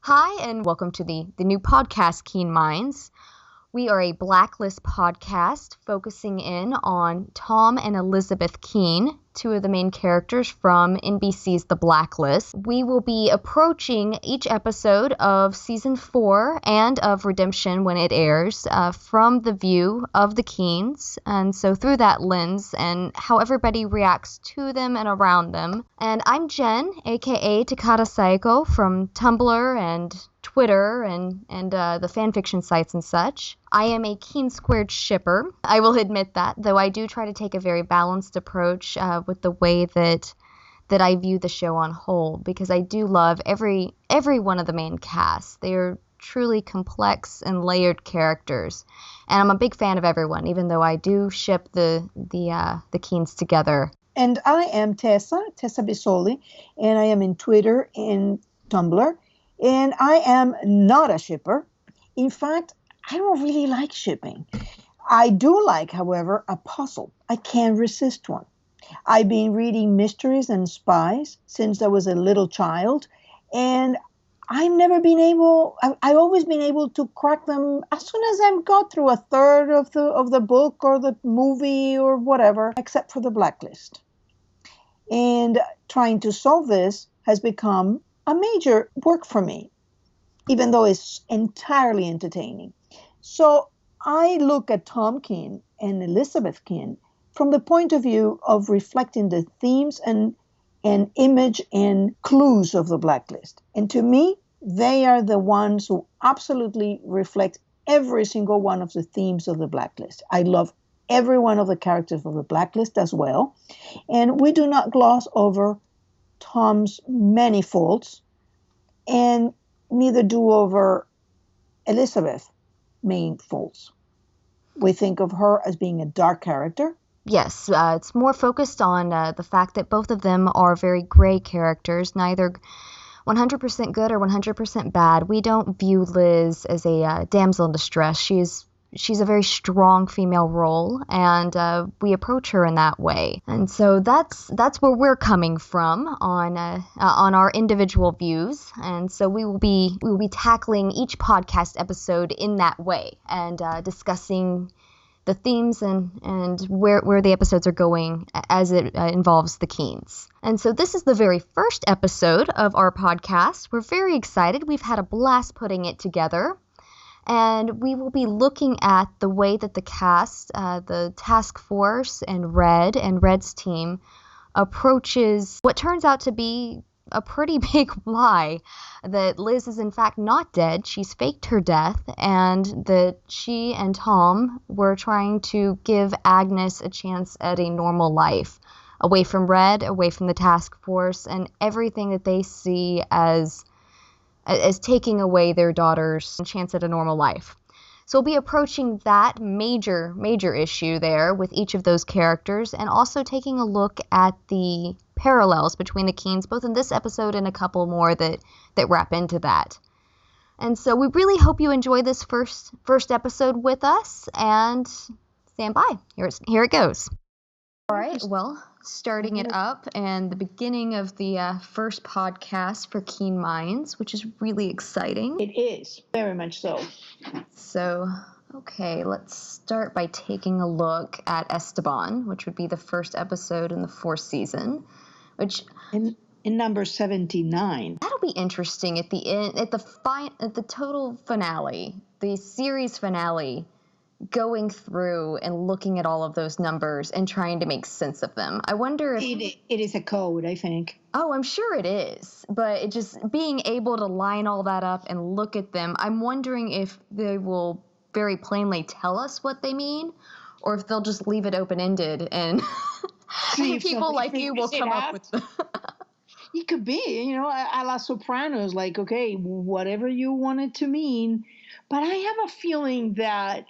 Hi, and welcome to the new podcast, Keen Minds. We are a Blacklist podcast focusing in on Tom and Elizabeth Keene, two of the main characters from NBC's The Blacklist. We will be approaching each episode of Season 4 and of Redemption when it airs from the view of the Keenes, and so through that lens and how everybody reacts to them and around them. And I'm Jen, aka Takata Saiko from Tumblr and Twitter and the fanfiction sites and such. I am a Keene Squared shipper. I will admit that, though I do try to take a very balanced approach with the way that I view the show on whole, because I do love every one of the main cast. They are truly complex and layered characters, and I'm a big fan of everyone, even though I do ship the Keenes together. And I am Tessa Bisoli, and I am in Twitter and Tumblr. And I am not a shipper. In fact, I don't really like shipping. I do like, however, a puzzle. I can't resist one. I've been reading Mysteries and Spies since I was a little child, and I've always been able to crack them as soon as I've got through a third of the book or the movie or whatever, except for The Blacklist. And trying to solve this has become a major work for me, even though it's entirely entertaining. So I look at Tom Keene and Elizabeth Keene from the point of view of reflecting the themes and image and clues of The Blacklist. And to me, they are the ones who absolutely reflect every single one of the themes of The Blacklist. I love every one of the characters of The Blacklist as well. And we do not gloss over Tom's many faults, and neither do over Elizabeth's main faults. We think of her as being a dark character. Yes, it's more focused on the fact that both of them are very gray characters, neither 100% good or 100% bad. We don't view Liz as a damsel in distress. She's a very strong female role, and we approach her in that way. And so that's where we're coming from on our individual views. And so we will be tackling each podcast episode in that way and discussing the themes and where the episodes are going as it involves the Keenes. And so this is the very first episode of our podcast. We're very excited. We've had a blast putting it together. And we will be looking at the way that the cast, the task force, and Red's team approaches what turns out to be a pretty big lie, that Liz is in fact not dead. She's faked her death, and that she and Tom were trying to give Agnes a chance at a normal life, away from Red, away from the task force, and everything that they see as taking away their daughter's chance at a normal life. So we'll be approaching that major issue there with each of those characters, and also taking a look at the parallels between the Keenes, both in this episode and a couple more that wrap into that. And so we really hope you enjoy this first episode with us, and stand by. Here it goes. All right, well, starting it up and the beginning of the first podcast for Keen Minds, which is really exciting. It is, very much so. So, okay, let's start by taking a look at Esteban, which would be the first episode in the fourth season, which... In number 79. That'll be interesting at the end, at the total finale, the series finale, going through and looking at all of those numbers and trying to make sense of them. I wonder if... It is a code, I think. Oh, I'm sure it is. But it just being able to line all that up and look at them, I'm wondering if they will very plainly tell us what they mean, or if they'll just leave it open-ended and people like you will come up with the... It could be, a la Sopranos, like, okay, whatever you want it to mean. But I have a feeling that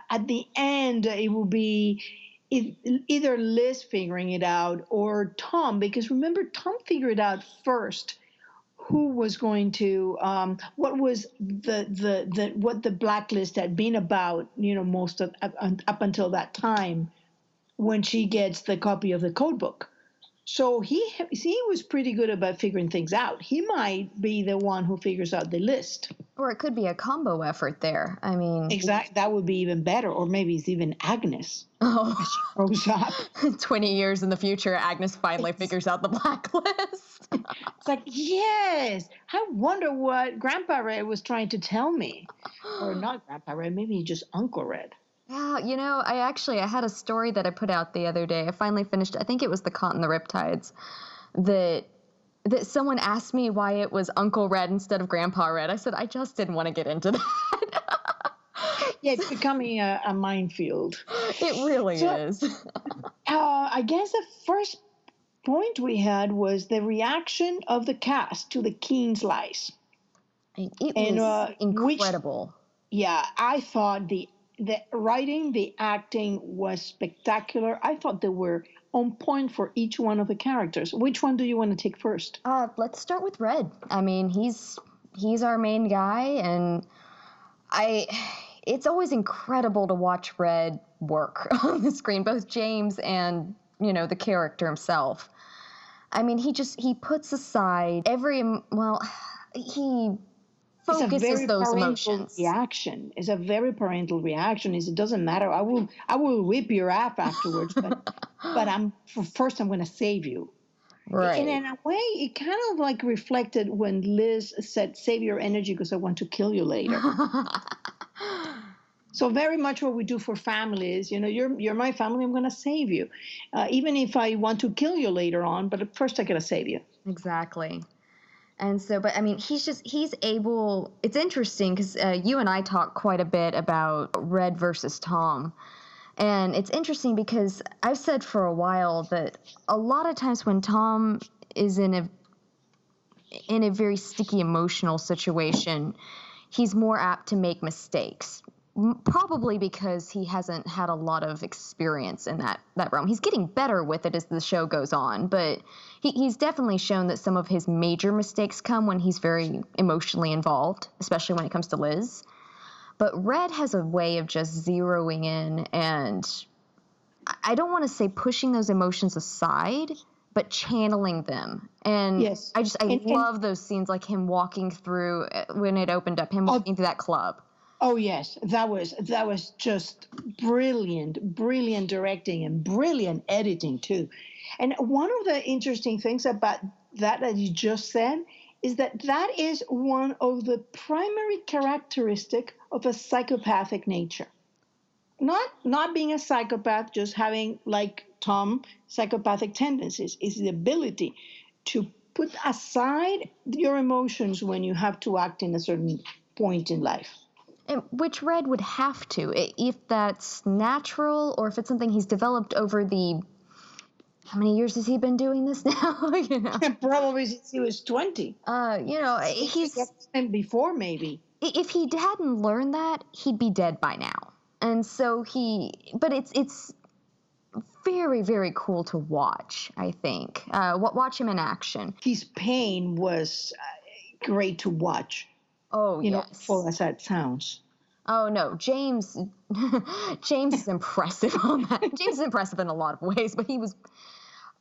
at the end, it will be either Liz figuring it out or Tom, because remember, Tom figured out first who was going to, what was what the Blacklist had been about, most of up until that time, when she gets the copy of the code book. So he was pretty good about figuring things out. He might be the one who figures out the list. Or it could be a combo effort there. I mean, Exactly. That would be even better. Or maybe it's even Agnes oh, as she grows up. 20 years in the future, Agnes finally figures out the blacklist. It's like, yes, I wonder what Grandpa Red was trying to tell me. Or not Grandpa Red, maybe just Uncle Red. Yeah, I had a story that I put out the other day. I finally finished, I think it was The Caught in the Riptides, that someone asked me why it was Uncle Red instead of Grandpa Red. I said, I just didn't want to get into that. Yeah, it's becoming a minefield. It really is. I guess the first point we had was the reaction of the cast to the Keen Slice. It was incredible. I thought the writing, the acting was spectacular. I thought they were on point for each one of the characters. Which one do you want to take first? Let's start with Red. I mean, he's our main guy, and it's always incredible to watch Red work on the screen, both James and, the character himself. I mean, he puts aside he focuses those emotions. Reaction. It's a very parental reaction. It doesn't matter. I will whip your ass afterwards, but I'm going to save you. Right. And in a way, it kind of like reflected when Liz said, "Save your energy because I want to kill you later." So very much what we do for families, you're my family, I'm going to save you. Even if I want to kill you later on, but first I got to save you. Exactly. And so, but I mean, he's able, it's interesting because you and I talk quite a bit about Red versus Tom. And it's interesting because I've said for a while that a lot of times when Tom is in a very sticky emotional situation, he's more apt to make mistakes. Probably because he hasn't had a lot of experience in that realm. He's getting better with it as the show goes on, but he's definitely shown that some of his major mistakes come when he's very emotionally involved, especially when it comes to Liz. But Red has a way of just zeroing in and, I don't want to say pushing those emotions aside, but channeling them. And yes. I love those scenes, like him walking through, when it opened up, him walking through that club. Oh yes, that was just brilliant directing and brilliant editing too. And one of the interesting things about that you just said is that is one of the primary characteristic of a psychopathic nature. Not being a psychopath, just having, like Tom, psychopathic tendencies, is the ability to put aside your emotions when you have to act in a certain point in life. And which Red would have to, if that's natural or if it's something he's developed over the, how many years has he been doing this now? Probably since he was 20. He's before maybe. If he hadn't learned that, he'd be dead by now. And so but it's very, very cool to watch, I think. Watch him in action. His pain was great to watch. Oh, yes. Full as that sounds. Oh, no. James is impressive on that. James is impressive in a lot of ways, but he was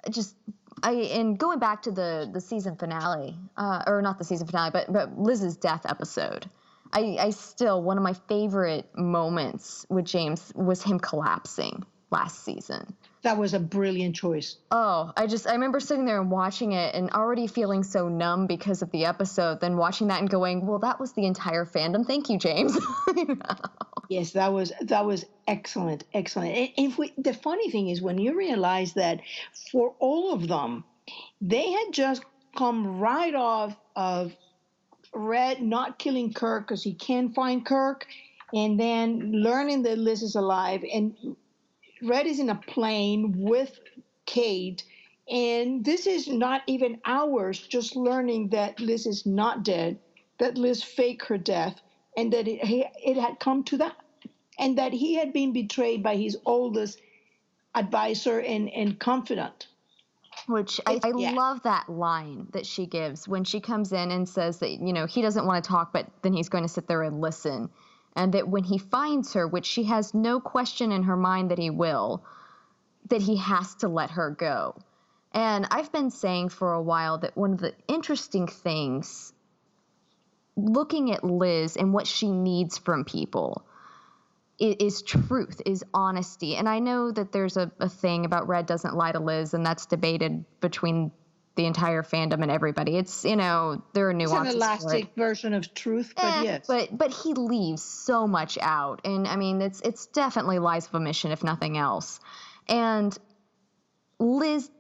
just... and going back to the season finale, or not the season finale, but Liz's death episode, I still, one of my favorite moments with James was him collapsing last season. That was a brilliant choice. Oh, I remember sitting there and watching it and already feeling so numb because of the episode, then watching that and going, well, that was the entire fandom. Thank you, James. Yes, that was excellent. The funny thing is when you realize that for all of them, they had just come right off of Red not killing Kirk because he can't find Kirk, and then learning that Liz is alive, and Red is in a plane with Kate, and this is not even hours just learning that Liz is not dead, that Liz faked her death, and that it had come to that, and that he had been betrayed by his oldest advisor and confidant. Which I love that line that she gives when she comes in and says that, he doesn't want to talk, but then he's going to sit there and listen. And that when he finds her, which she has no question in her mind that he will, that he has to let her go. And I've been saying for a while that one of the interesting things, looking at Liz and what she needs from people, is truth, is honesty. And I know that there's a thing about Red doesn't lie to Liz, and that's debated between the entire fandom and everybody. It's, there are nuances. It's an elastic version of truth, but yes. But he leaves so much out. And I mean, it's definitely lies of omission, if nothing else. And Liz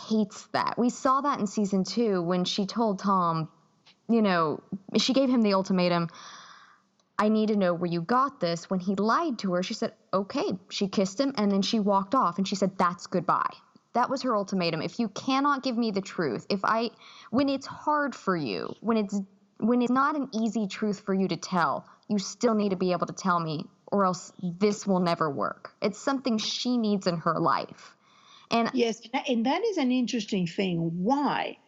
hates that. We saw that in season 2 when she told Tom, she gave him the ultimatum, I need to know where you got this. When he lied to her, she said, okay. She kissed him, and then she walked off, and she said, that's goodbye. That was her ultimatum. If you cannot give me the truth, when it's hard for you, when it's not an easy truth for you to tell, you still need to be able to tell me, or else this will never work. It's something she needs in her life. And yes, and that is an interesting thing. Why?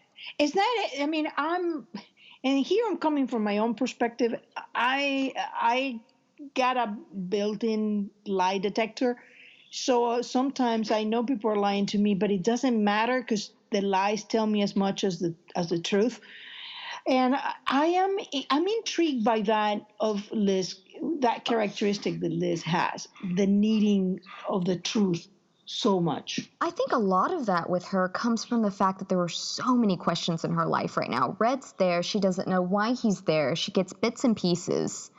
Is that, and here I'm coming from my own perspective. I got a built-in lie detector. So sometimes I know people are lying to me, but it doesn't matter because the lies tell me as much as the truth. And I'm intrigued by that of Liz, that characteristic that Liz has, the needing of the truth so much. I think a lot of that with her comes from the fact that there were so many questions in her life right now. Red's there. She doesn't know why he's there. She gets bits and pieces.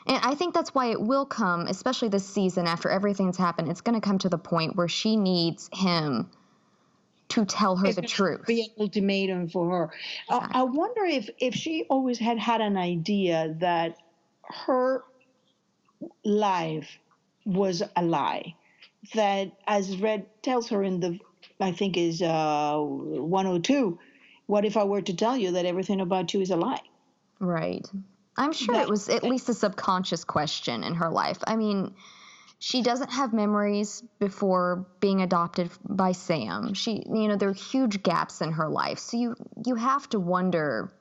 And I think that's why it will come, especially this season after everything's happened. It's going to come to the point where she needs him to tell her the truth. Be an ultimatum for her. Exactly. I wonder if she always had an idea that her life was a lie. That, as Red tells her in I think is 102, what if I were to tell you that everything about you is a lie? Right. I'm sure it was at least a subconscious question in her life. I mean, she doesn't have memories before being adopted by Sam. There are huge gaps in her life. So you have to wonder,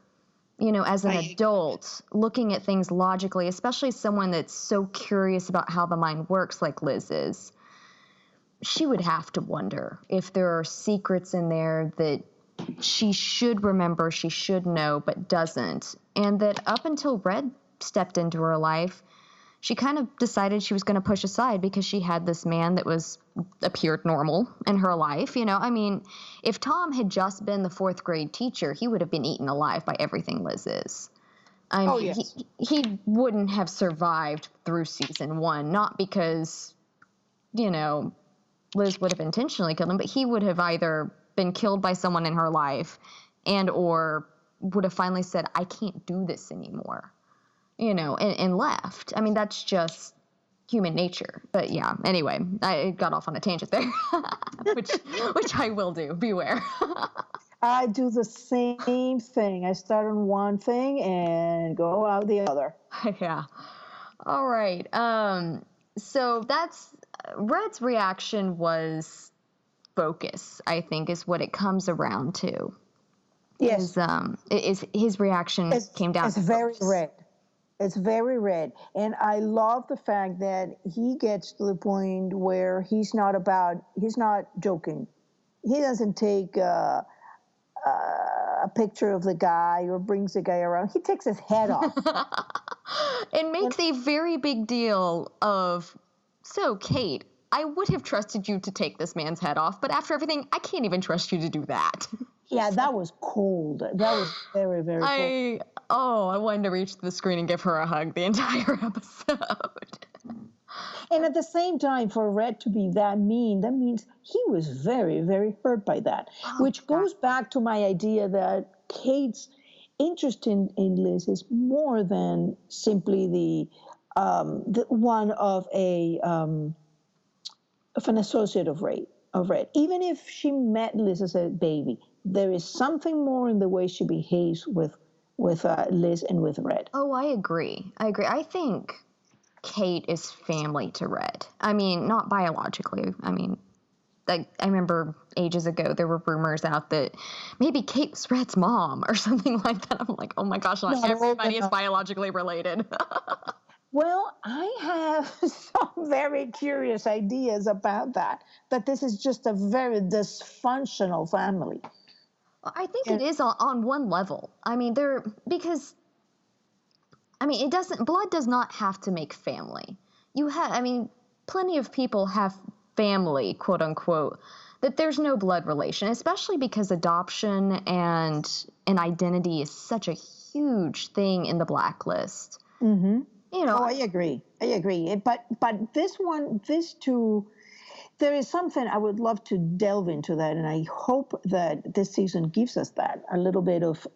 as an adult, looking at things logically, especially someone that's so curious about how the mind works like Liz is, she would have to wonder if there are secrets in there that she should remember, she should know, but doesn't. And that up until Red stepped into her life, she kind of decided she was going to push aside because she had this man that appeared normal in her life. If Tom had just been the 4th grade teacher, he would have been eaten alive by everything Liz is. Yes. He wouldn't have survived through season 1, not because, Liz would have intentionally killed him, but he would have either been killed by someone in her life or would have finally said, I can't do this anymore, and left. That's just human nature. But yeah, anyway, I got off on a tangent there, which I will do. Beware. I do the same thing. I start on one thing and go out the other. Yeah. All right. So that's Red's reaction was focus, I think, is what it comes around to. Yes. His reaction came down. It's very Red. It's very Red. And I love the fact that he gets to the point where he's not joking. He doesn't take a picture of the guy or brings the guy around. He takes his head off. And makes a very big deal of, so Kate, I would have trusted you to take this man's head off, but after everything, I can't even trust you to do that. Yeah, that was cold. That was very, very cold. I wanted to reach the screen and give her a hug the entire episode. And at the same time, for Red to be that mean, that means he was very, very hurt by that. Which goes back to my idea that Kate's interest in Liz is more than simply the one of an associate of Red. Even if she met Liz as a baby, there is something more in the way she behaves with Liz and with Red. Oh, I agree. I think Kate is family to Red. Not biologically. I remember ages ago there were rumors out that maybe Kate was Red's mom or something like that. I'm like, oh my gosh, not everybody is biologically related. Well, I have some very curious ideas about that, that this is just a very dysfunctional family. Well, I think it And is on one level. I mean, because I mean, it doesn't, blood does not have to make family. I mean, plenty of people have family, quote unquote, that there's no blood relation, especially because adoption and an identity is such a huge thing in the Blacklist. hmm You oh, know, I agree. I agree. But this one, this two, there is something I would love to delve into that, and I hope that this season gives us that a little bit of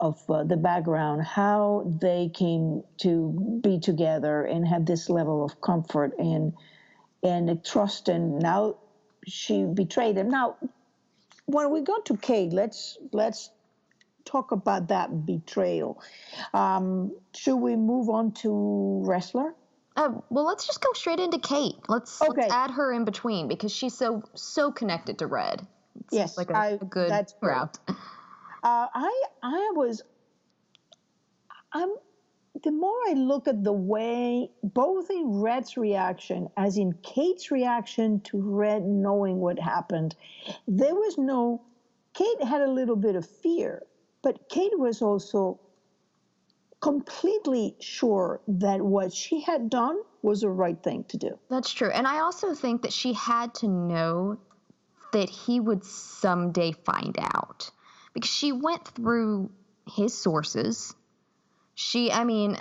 the background, how they came to be together and have this level of comfort and trust, and now she betrayed him. Now, when we go to Kate, let's talk about that betrayal. Should we move on to wrestler? well, let's just go straight into Kate. Let's Okay. add her in between because she's so connected to Red. It seems Yes, like I. a good That's great. route. I was. I'm. The more I look at the way both in Red's reaction as in Kate's reaction to Red knowing what happened, there was no. Kate had a little bit of fear, but Kate was also completely sure that what she had done was the right thing to do. That's true. And I also think that she had to know that he would someday find out because she went through his sources. I mean,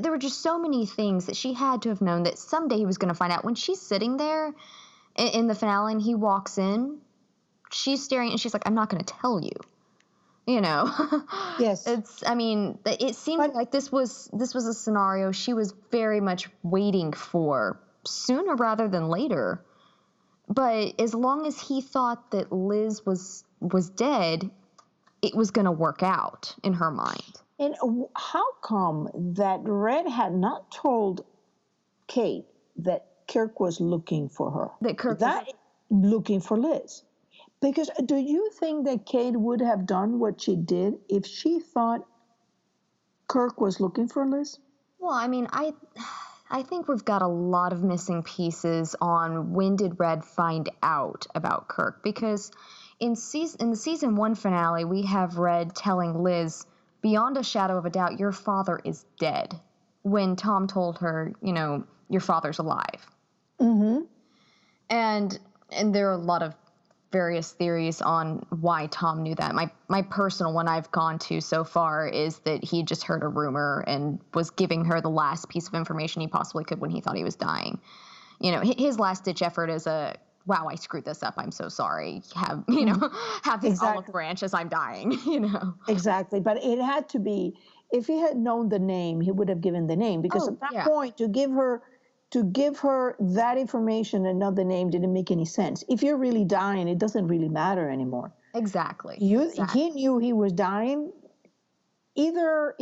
there were just so many things that she had to have known that someday he was going to find out. When she's sitting there in the finale and he walks in, she's staring and she's like, I'm not going to tell you. You know, Yes, I mean, it seemed but like this was a scenario she was very much waiting for sooner rather than later. But as long as he thought that Liz was dead, it was going to work out in her mind. and how come that Red had not told Kate that Kirk was looking for her? That Kirk was That looking for Liz. Because do you think that Kate would have done what she did if she thought Kirk was looking for Liz? well. I mean, I think we've got a lot of missing pieces on when did Red find out about Kirk because in the season 1 finale we have Red telling Liz beyond a shadow of a doubt your father is dead when Tom told her, your father's alive. Mm-hmm. And there are a lot of various theories on why Tom knew that. My personal one I've gone to so far is that he just heard a rumor and was giving her the last piece of information he possibly could when he thought he was dying. His last ditch effort is wow, I screwed this up. I'm so sorry. Have this olive Exactly. branch as I'm dying, Exactly. But it had to be, if he had known the name, he would have given the name because Oh, at that yeah. point to give her that information and not the name didn't make any sense. If you're really dying, it doesn't really matter anymore. Exactly. He knew he was dying. Either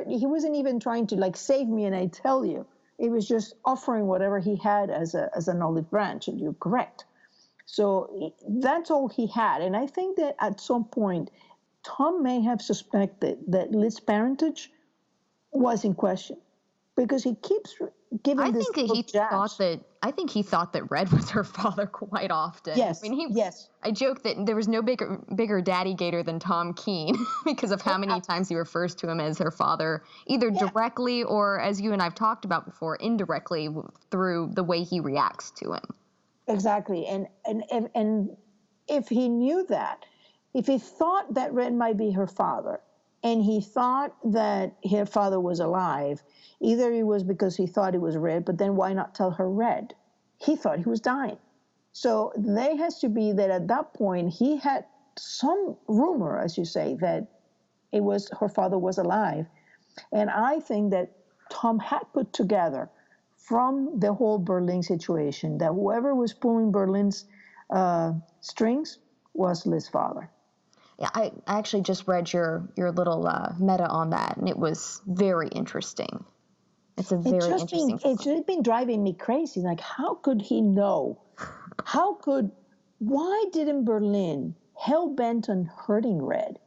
he wasn't even trying to like save me and I tell you. It was just offering whatever he had as an olive branch, and you're correct. So that's all he had. And I think that at some point, Tom may have suspected that Liz's parentage was in question because he keeps I giving this think that little jabs. I think he thought that Red was her father quite often. I Yes, mean, yes. I joke that there was no bigger daddy gator than Tom Keene because of how many times he refers to him as her father, either Yeah, directly or, as you and I've talked about before, indirectly through the way he reacts to him. exactly. And if he knew that, if he thought that Red might be her father, and he thought that her father was alive, either it was because he thought it was Red, but then why not tell her Red? He thought he was dying. So there has to be that at that point he had some rumor, as you say, that it was her father was alive. And I think that Tom had put together from the whole Berlin situation that whoever was pulling Berlin's strings was Liz's father. Yeah, I actually just read your little meta on that, and it was very interesting. It's a very interesting. It's just been driving me crazy. Like, how could he know? Why didn't Berlin, hell bent on hurting Red,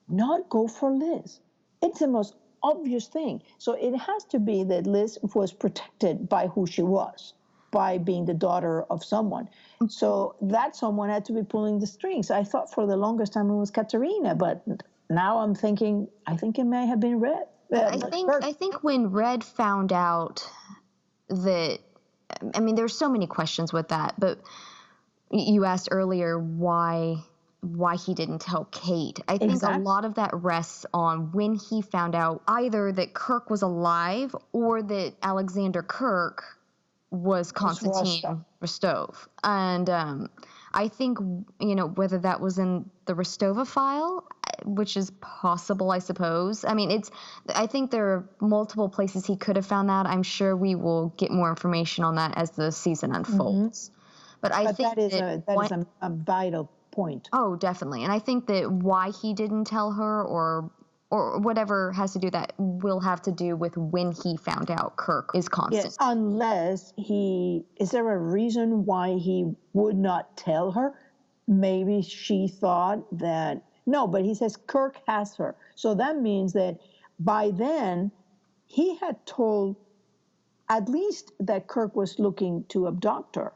not go for Liz? It's the most obvious thing. So it has to be that Liz was protected by who she was, by being the daughter of someone. So that someone had to be pulling the strings. I thought for the longest time it was Katerina, but now I'm thinking, I think it may have been Red. I think when Red found out that, I mean, there's so many questions with that, but you asked earlier why he didn't tell Kate. I think a lot of that rests on when he found out either that Kirk was alive or that Alexander Kirk was Konstantin Rostov. And I think, whether that was in the Rostova file, which is possible, I suppose. I mean, I think there are multiple places he could have found that. I'm sure we will get more information on that as the season unfolds. But I think that is a vital point. Oh, definitely. And I think that why he didn't tell her or whatever has to do that will have to do with when he found out Kirk is constant. Yes, unless is there a reason why he would not tell her? Maybe she thought that, no, but he says Kirk has her. So that means that by then he had told at least that Kirk was looking to abduct her.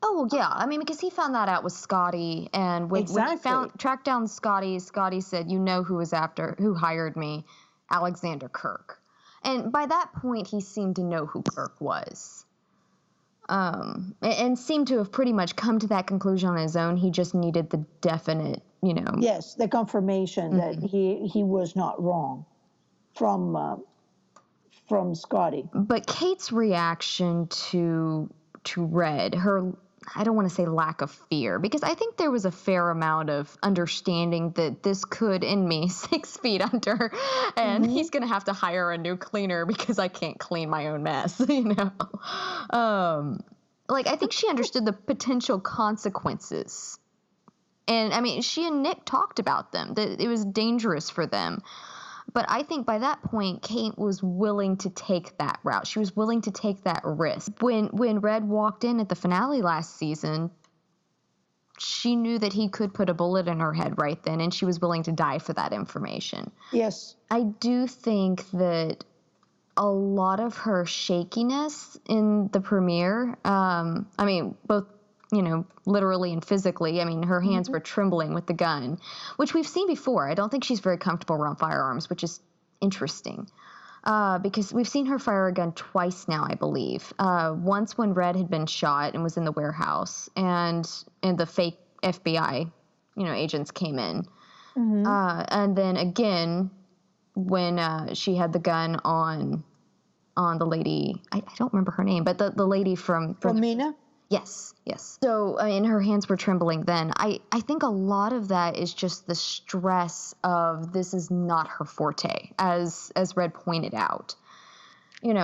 Oh, yeah. I mean, because he found that out with Scotty, and when he tracked down Scotty said, who hired me, Alexander Kirk. And by that point, he seemed to know who Kirk was. And seemed to have pretty much come to that conclusion on his own. He just needed the definite, Yes, the confirmation that he was not wrong from Scotty. But Kate's reaction to Red, her, I don't want to say lack of fear, because I think there was a fair amount of understanding that this could end me 6 feet under, and he's going to have to hire a new cleaner because I can't clean my own mess, I think she understood the potential consequences. And, I mean, she and Nick talked about them, that it was dangerous for them. But I think by that point, Kate was willing to take that route. She was willing to take that risk. When Red walked in at the finale last season, she knew that he could put a bullet in her head right then, and she was willing to die for that information. Yes. I do think that a lot of her shakiness in the premiere, both literally and physically. I mean, her hands were trembling with the gun, which we've seen before. I don't think she's very comfortable around firearms, which is interesting because we've seen her fire a gun twice now, I believe. Once when Red had been shot and was in the warehouse, and the fake FBI, agents came in. And then again, when she had the gun on the lady, I don't remember her name, but the lady from Mina? Yes. So, her hands were trembling then. I think a lot of that is just the stress of this is not her forte, as Red pointed out.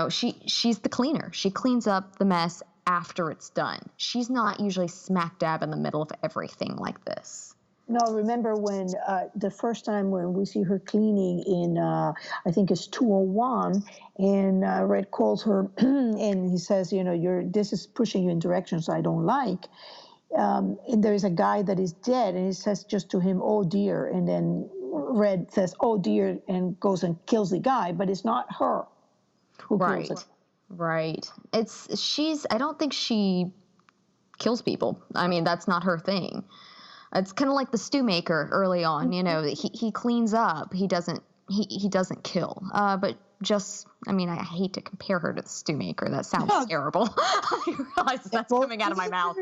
She's the cleaner. She cleans up the mess after it's done. She's not usually smack dab in the middle of everything like this. No, remember when the first time when we see her cleaning in, I think it's 201, and Red calls her and he says, this is pushing you in directions I don't like. And there is a guy that is dead, and he says just to him, "Oh dear," and then Red says, "Oh dear," and goes and kills the guy, but it's not her who kills him. Right. I don't think she kills people. I mean, that's not her thing. It's kind of like the stew maker early on, he cleans up. He doesn't kill. But just, I hate to compare her to the stew maker. That sounds terrible. I realize that's coming out of my mouth.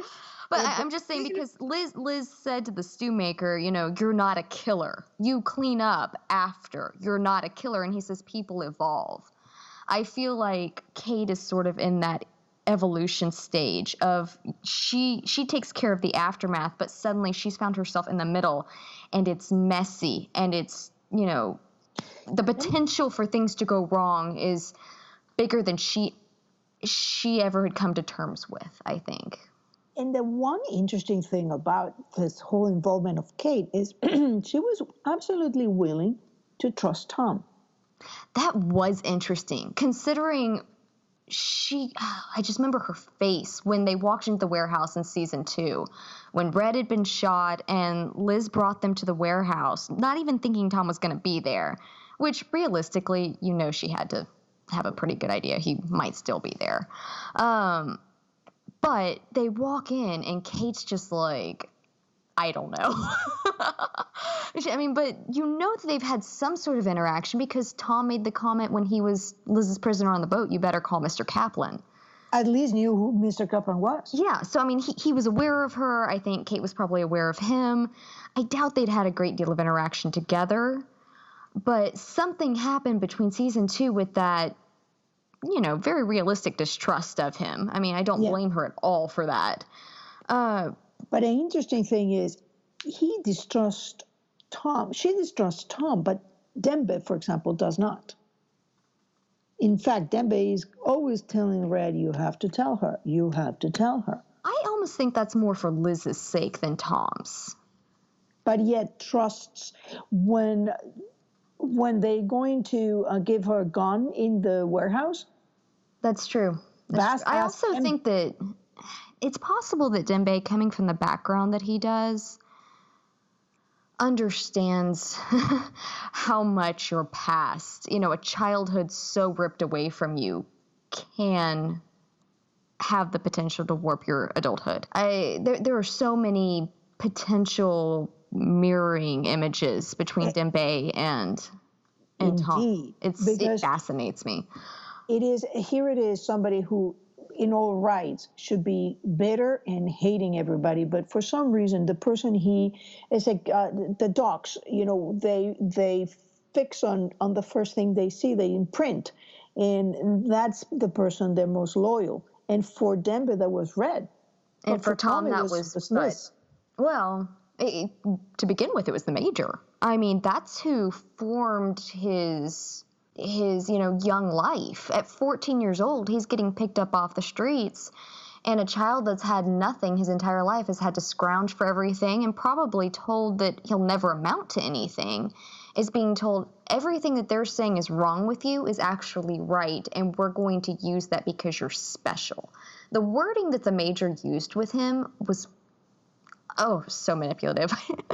But I'm just saying, because Liz said to the stew maker, you're not a killer. You clean up after. You're not a killer. And he says people evolve. I feel like Kate is sort of in that evolution stage of she takes care of the aftermath, but suddenly she's found herself in the middle, and it's messy, and it's the potential for things to go wrong is bigger than she ever had come to terms with, I think. And the one interesting thing about this whole involvement of Kate is she was absolutely willing to trust Tom. That was interesting, considering I just remember her face when they walked into the warehouse in season 2, when Red had been shot and Liz brought them to the warehouse, not even thinking Tom was going to be there. which realistically, she had to have a pretty good idea he might still be there. But they walk in and Kate's just like, I don't know. I mean, but that they've had some sort of interaction because Tom made the comment when he was Liz's prisoner on the boat, you better call Mr. Kaplan. At least knew who Mr. Kaplan was. Yeah, so I mean, he was aware of her. I think Kate was probably aware of him. I doubt they'd had a great deal of interaction together. But something happened between season 2 with that, very realistic distrust of him. I mean, I don't blame her at all for that. But an interesting thing is he distrusts Tom. She distrusts Tom, but Dembe, for example, does not. In fact, Dembe is always telling Red, you have to tell her. You have to tell her. I almost think that's more for Liz's sake than Tom's. But yet trusts when they're going to give her a gun in the warehouse. That's true. I also think that it's possible that Dembe, coming from the background that he does, understands how much your past, a childhood so ripped away from you can have the potential to warp your adulthood. There are so many potential mirroring images between Dembe and Tom. It fascinates me. It is somebody who, in all rights, should be bitter and hating everybody. But for some reason, the person he is like the docs, they fix on the first thing they see, they imprint. And that's the person they're most loyal. And for Dembe, that was Red. And for Tom, that was Liz. Well, to begin with, it was the Major. I mean, that's who formed his young life. At 14 years old, he's getting picked up off the streets, and a child that's had nothing his entire life has had to scrounge for everything and probably told that he'll never amount to anything is being told everything that they're saying is wrong with you is actually right, and we're going to use that because you're special. The wording that the Major used with him was so manipulative.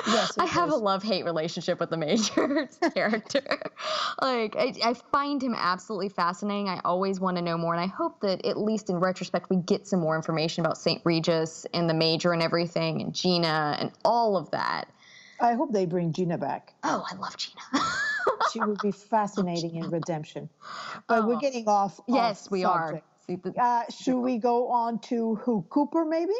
Yes, I have a love-hate relationship with the Major's character. I find him absolutely fascinating. I always want to know more, and I hope that at least in retrospect we get some more information about St. Regis and the Major and everything, and Gina and all of that. I hope they bring Gina back. Oh, I love Gina. She would be fascinating in Redemption. But we're getting off. Yes, we subject. are. Should we go on to who? Cooper, maybe?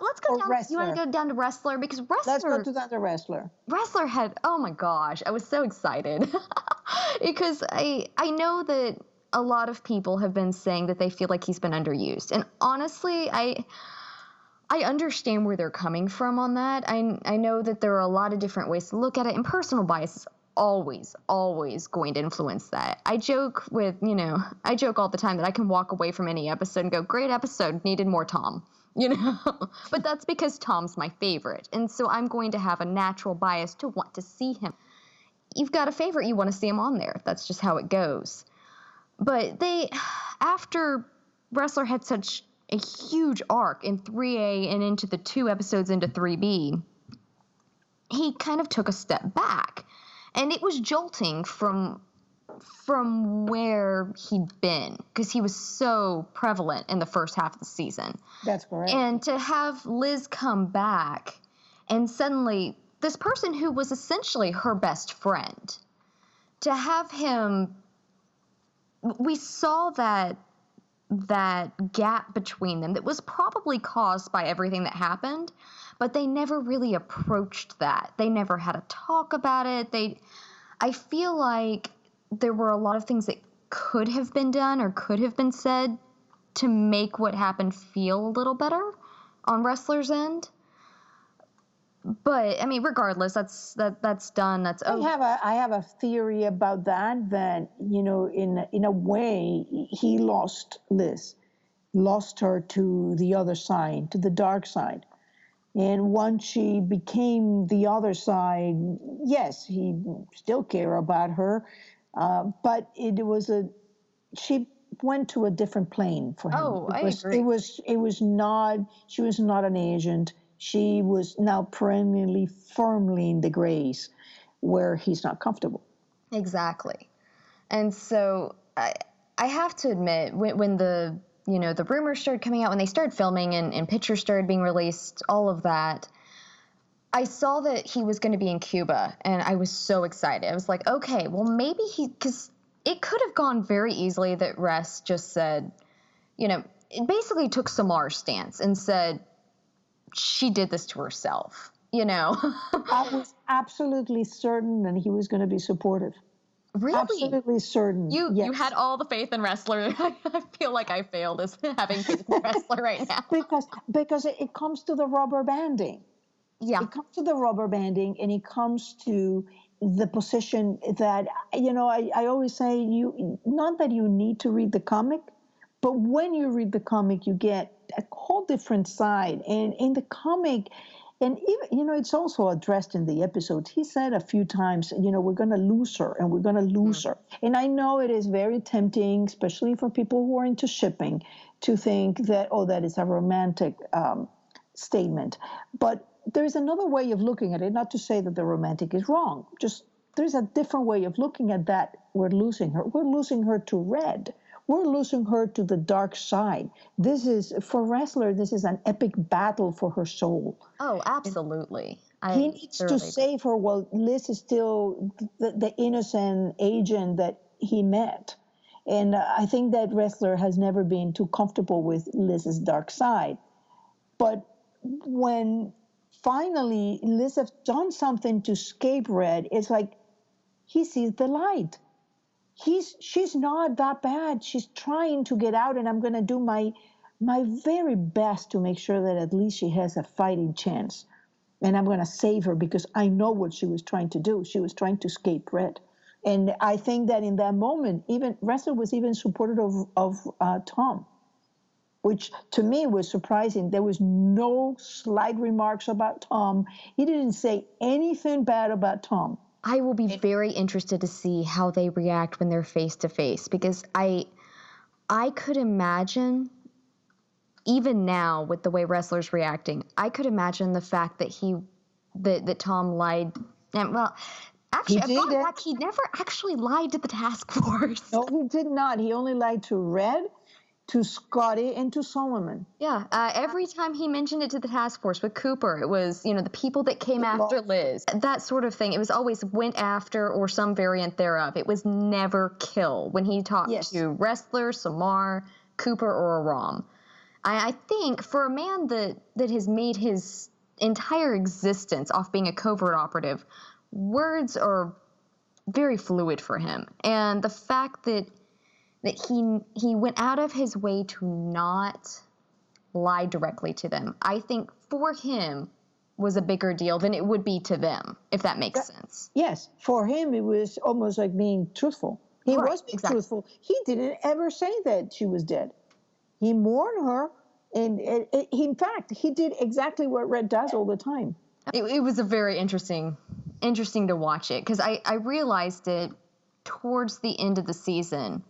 Let's go down. Wrestler. You want to go down to Wrestler? Because Wrestler. Let's go down to Wrestler. Wrestler had, oh my gosh, I was so excited. Because I know that a lot of people have been saying that they feel like he's been underused. And honestly, I understand where they're coming from on that. I know that there are a lot of different ways to look at it, and personal bias is always going to influence that. I joke all the time that I can walk away from any episode and go, great episode, needed more Tom. But that's because Tom's my favorite. And so I'm going to have a natural bias to want to see him. You've got a favorite, you want to see him on there. That's just how it goes. But after Wrestler had such a huge arc in 3A and into the 2 episodes into 3B, he kind of took a step back. And it was jolting from where he'd been, because he was so prevalent in the first half of the season. That's correct. And to have Liz come back, and suddenly this person who was essentially her best friend, to have him, we saw that gap between them that was probably caused by everything that happened, but they never really approached that. They never had a talk about it. I feel like there were a lot of things that could have been done or could have been said to make what happened feel a little better on Wrestler's end. But I mean, regardless, that's done. That's over. I have a theory about that in a way he lost Liz, lost her to the other side, to the dark side. And once she became the other side, yes, he still care about her, but she went to a different plane for him. Oh, I agree. She was not an agent. She was now firmly in the grays where he's not comfortable. Exactly. And so I have to admit, when the the rumors started coming out, when they started filming and pictures started being released, all of that, I saw that he was going to be in Cuba, and I was so excited. I was like, okay, well, maybe because it could have gone very easily that Ress just said, it basically took Samar's stance and said she did this to herself, I was absolutely certain that he was going to be supportive. Really? Absolutely certain. You Yes. had all the faith in Wrestler. I feel like I failed as having faith in Wrestler right now. Because it comes to the rubber banding. Yeah. It comes to the rubber banding, and it comes to the position that I always say, you not that you need to read the comic, but when you read the comic, you get a whole different side. And in the comic, and even it's also addressed in the episode. He said a few times, we're going to lose her, and we're going to lose her. And I know it is very tempting, especially for people who are into shipping, to think that that is a romantic statement. But there's another way of looking at it. Not to say that the romantic is wrong. Just there's a different way of looking at that. We're losing her. We're losing her to Red. We're losing her to the dark side. This is, for Wrestler, this is an epic battle for her soul. Oh, absolutely. He needs to save her while Liz is still the innocent agent that he met. And I think that Wrestler has never been too comfortable with Liz's dark side. But when finally Liz has done something to escape Red, it's like he sees the light. She's not that bad. She's trying to get out, and I'm going to do my very best to make sure that at least she has a fighting chance. And I'm going to save her because I know what she was trying to do. She was trying to escape Red. And I think that in that moment, even Wrestler was even supportive of Tom, which to me was surprising. There was no slight remarks about Tom. He didn't say anything bad about Tom. I will be very interested to see how they react when they're face to face, because I could imagine, even now with the way Wrestler's reacting, I could imagine the fact that that Tom lied. And well, actually, I thought back, he never actually lied to the task force. No, he did not. He only lied to Red, to Scotty, and to Solomon. Yeah, every time he mentioned it to the task force with Cooper, it was, the people that came after Liz, that sort of thing. It was always went after or some variant thereof. It was never kill when he talked to Wrestler, Samar, Cooper, or Aram. I think for a man that has made his entire existence off being a covert operative, words are very fluid for him. And the fact that he went out of his way to not lie directly to them, I think for him was a bigger deal than it would be to them, if that makes sense. Yes, for him it was almost like being truthful. He was being truthful. He didn't ever say that she was dead. He mourned her, and in fact, he did exactly what Red does all the time. It was a very interesting to watch it, because I realized it towards the end of the season.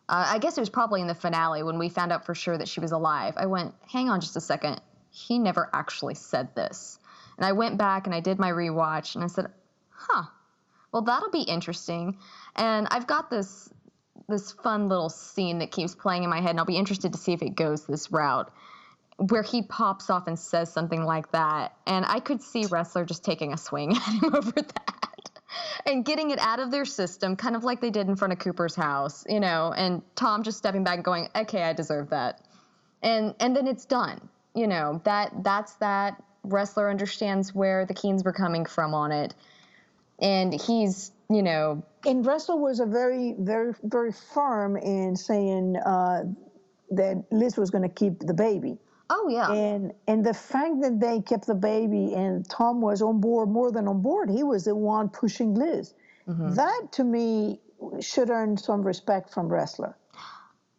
I guess it was probably in the finale when we found out for sure that she was alive. I went, hang on just a second. He never actually said this. And I went back and I did my rewatch and I said, well, that'll be interesting. And I've got this fun little scene that keeps playing in my head, and I'll be interested to see if it goes this route, where he pops off and says something like that. And I could see Wrestler just taking a swing at him over that. And getting it out of their system, kind of like they did in front of Cooper's house, and Tom just stepping back and going, okay, I deserve that. And then it's done. That's that. Wrestler understands where the Keens were coming from on it. And he's, And Wrestler was a very, very, very firm in saying that Liz was going to keep the baby. Oh, yeah. And the fact that they kept the baby and Tom was on board, more than on board, he was the one pushing Liz. Mm-hmm. That, to me, should earn some respect from Wrestler.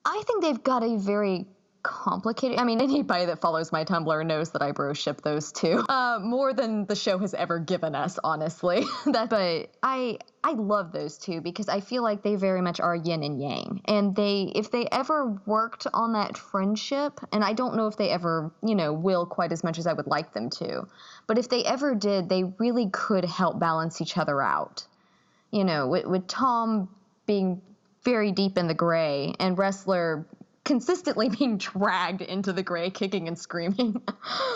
I think they've got a very complicated... I mean, anybody that follows my Tumblr knows that I bro ship those two. More than the show has ever given us, honestly. But I love those two because I feel like they very much are yin and yang. And if they ever worked on that friendship, and I don't know if they ever, will quite as much as I would like them to, but if they ever did, they really could help balance each other out. with Tom being very deep in the gray and Wrestler consistently being dragged into the gray, kicking and screaming.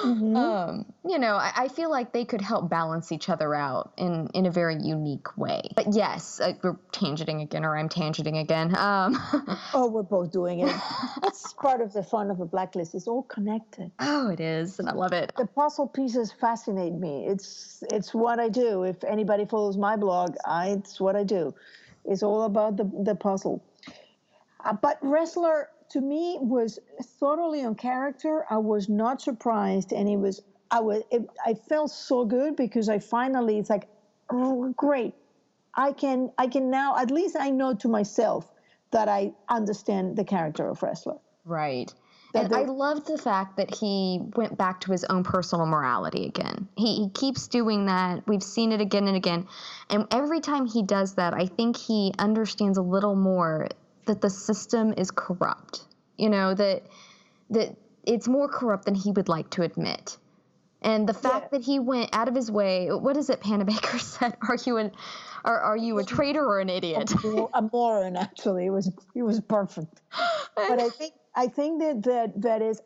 I feel like they could help balance each other out in a very unique way. But yes, we're tangenting again, or I'm tangenting again. Oh, we're both doing it. That's part of the fun of a Blacklist. It's all connected. Oh, it is, and I love it. The puzzle pieces fascinate me. It's what I do. If anybody follows my blog, it's what I do. It's all about the puzzle. But Wrestler, to me, was thoroughly on character. I was not surprised, and I felt so good because it's like, oh, great. I can now, at least I know to myself that I understand the character of Wrestler. Right. And I loved the fact that he went back to his own personal morality again. He keeps doing that. We've seen it again and again. And every time he does that, I think he understands a little more that the system is corrupt. That it's more corrupt than he would like to admit. And the fact that he went out of his way, what is it Panabaker said? Are you a traitor or an idiot? A moron, actually. It was perfect. But I think that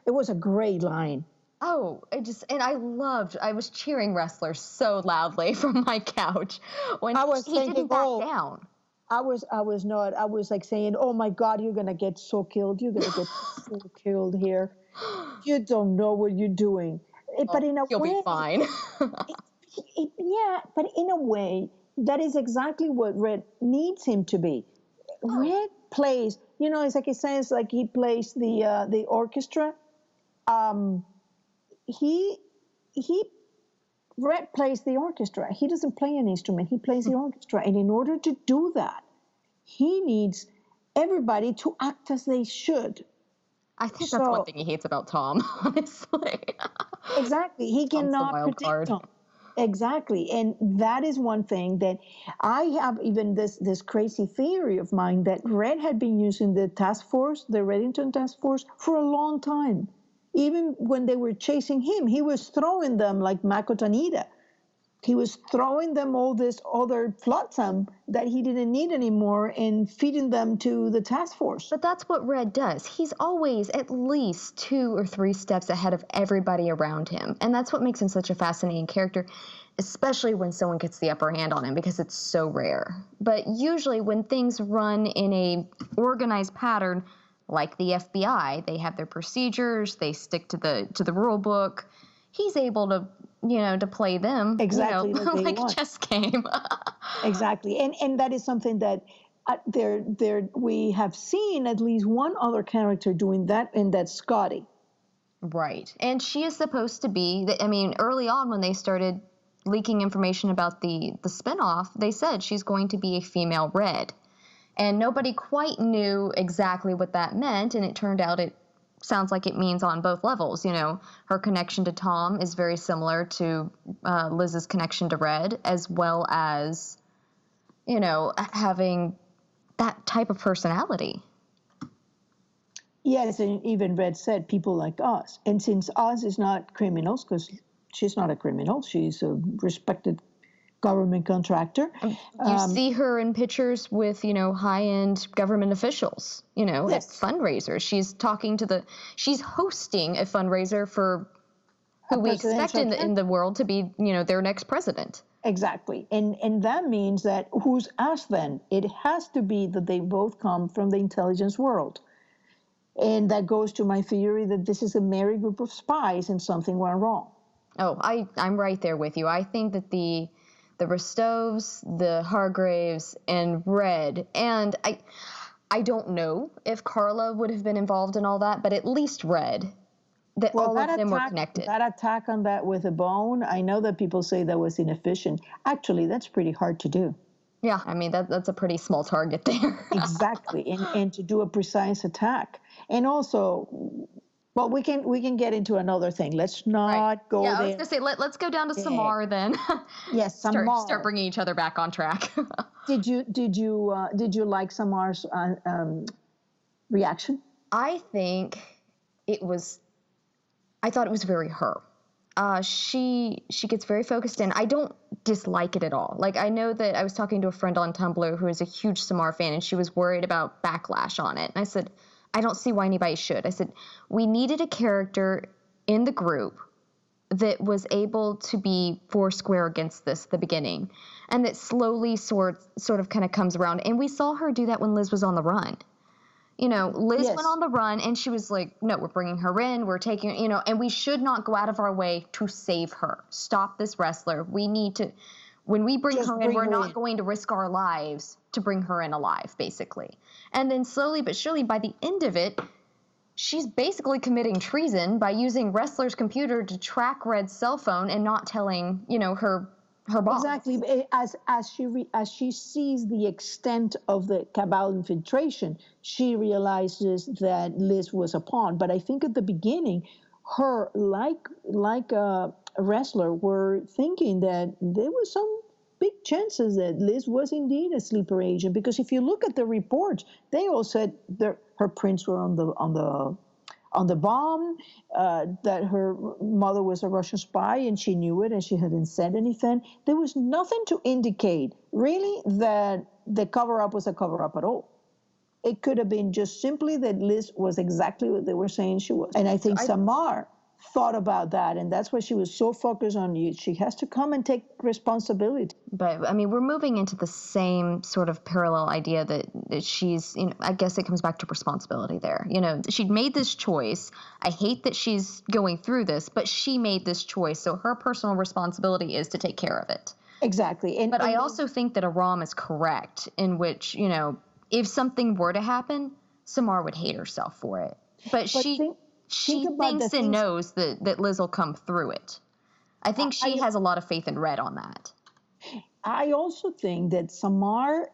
it was a great line. Oh, I was cheering Wrestler so loudly from my couch when he didn't back down. I was like saying, oh my God, you're going to get so killed. You're going to get so killed here. You don't know what you're doing. But in a You'll way, be fine. But in a way, that is exactly what Red needs him to be. Red plays, it's like he says, like he plays the orchestra. Red plays the orchestra. He doesn't play an instrument. He plays the orchestra. And in order to do that, he needs everybody to act as they should. I think that's one thing he hates about Tom, honestly. Exactly. He cannot predict Tom. Exactly. And that is one thing that I have even this crazy theory of mine that Red had been using the task force, the Reddington task force, for a long time. Even when they were chasing him, he was throwing them like Makotanita. He was throwing them all this other flotsam that he didn't need anymore and feeding them to the task force. But that's what Red does. He's always at least 2 or 3 steps ahead of everybody around him. And that's what makes him such a fascinating character, especially when someone gets the upper hand on him, because it's so rare. But usually when things run in a organized pattern, like the FBI, they have their procedures, they stick to the rule book. He's able to, to play them exactly like a chess game. Exactly, and that is something that we have seen at least one other character doing that, and that's Scotty. Right, and she is supposed to be. Early on when they started leaking information about the spinoff, they said she's going to be a female Red. And nobody quite knew exactly what that meant, and it turned out it sounds like it means on both levels. Her connection to Tom is very similar to Liz's connection to Red, as well as, having that type of personality. Yes, and even Red said people like us. And since Oz is not criminals, because she's not a criminal, she's a respected government contractor. You see her in pictures with, high-end government officials, at fundraisers. She's hosting a fundraiser for who we expect in the world to be, their next president. Exactly. And that means that who's us then? It has to be that they both come from the intelligence world. And that goes to my theory that this is a merry group of spies and something went wrong. Oh, I'm right there with you. I think that the Rostovs, the Hargraves, and Red, and I don't know if Carla would have been involved in all that, but at least Red, all of them were connected. That attack on that with a bone, I know that people say that was inefficient. Actually, that's pretty hard to do. Yeah, that's a pretty small target there. Exactly, and to do a precise attack. And also, well, we can get into another thing. Let's not go there. Yeah, I was going to say, let's go down to Samar then. Yes, Samar. Start bringing each other back on track. Did you like Samar's reaction? I thought it was very her. She gets very focused in. I don't dislike it at all. Like, I know that I was talking to a friend on Tumblr who is a huge Samar fan, and she was worried about backlash on it. And I said, I don't see why anybody should. I said, we needed a character in the group that was able to be foursquare against this at the beginning, and that slowly sort of kind of comes around. And we saw her do that when Liz was on the run. Liz went on the run, and she was like, no, we're bringing her in, we're taking, and we should not go out of our way to save her. Stop this wrestler. We need to, when we bring her in, we're not going to risk our lives to bring her in alive, basically. And then slowly but surely, by the end of it, she's basically committing treason by using Wrestler's computer to track Red's cell phone and not telling, her boss. Exactly. As she sees the extent of the cabal infiltration, she realizes that Liz was a pawn. But I think at the beginning, her, like a wrestler, were thinking that there was some big chances that Liz was indeed a sleeper agent. Because if you look at the reports, they all said her prints were on the bomb, that her mother was a Russian spy and she knew it and she hadn't said anything. There was nothing to indicate, really, that the cover-up was a cover-up at all. It could have been just simply that Liz was exactly what they were saying she was. And I think Samar thought about that, and that's why she was so focused on you. She has to come and take responsibility. But, I mean, we're moving into the same sort of parallel idea that she's, I guess it comes back to responsibility there. She'd made this choice. I hate that she's going through this, but she made this choice. So her personal responsibility is to take care of it. Exactly. But I also think that Aram is correct in which, if something were to happen, Samar would hate herself for it. But she thinks and knows that Liz will come through it. I think she has a lot of faith in Red on that. I also think that Samar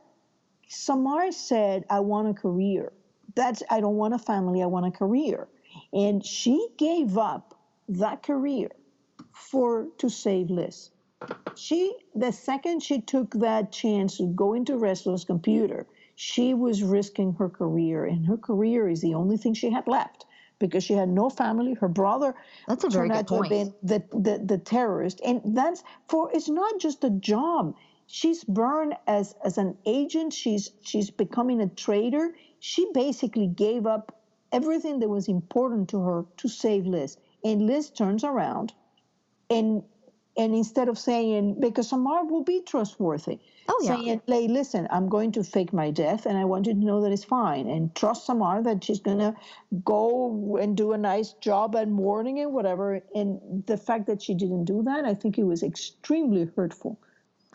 said, I want a career. I don't want a family, I want a career. And she gave up that career to save Liz. The second she took that chance to go into Wrestler's computer, she was risking her career, and her career is the only thing she had left. Because she had no family, her brother that's a very good point. Been the terrorist, and it's not just a job. She's burned as an agent. She's becoming a traitor. She basically gave up everything that was important to her to save Liz. And Liz turns around, and instead of saying, because Samar will be trustworthy, saying, hey, listen, I'm going to fake my death, and I want you to know that it's fine. And trust Samar that she's going to go and do a nice job at mourning and whatever. And the fact that she didn't do that, I think it was extremely hurtful.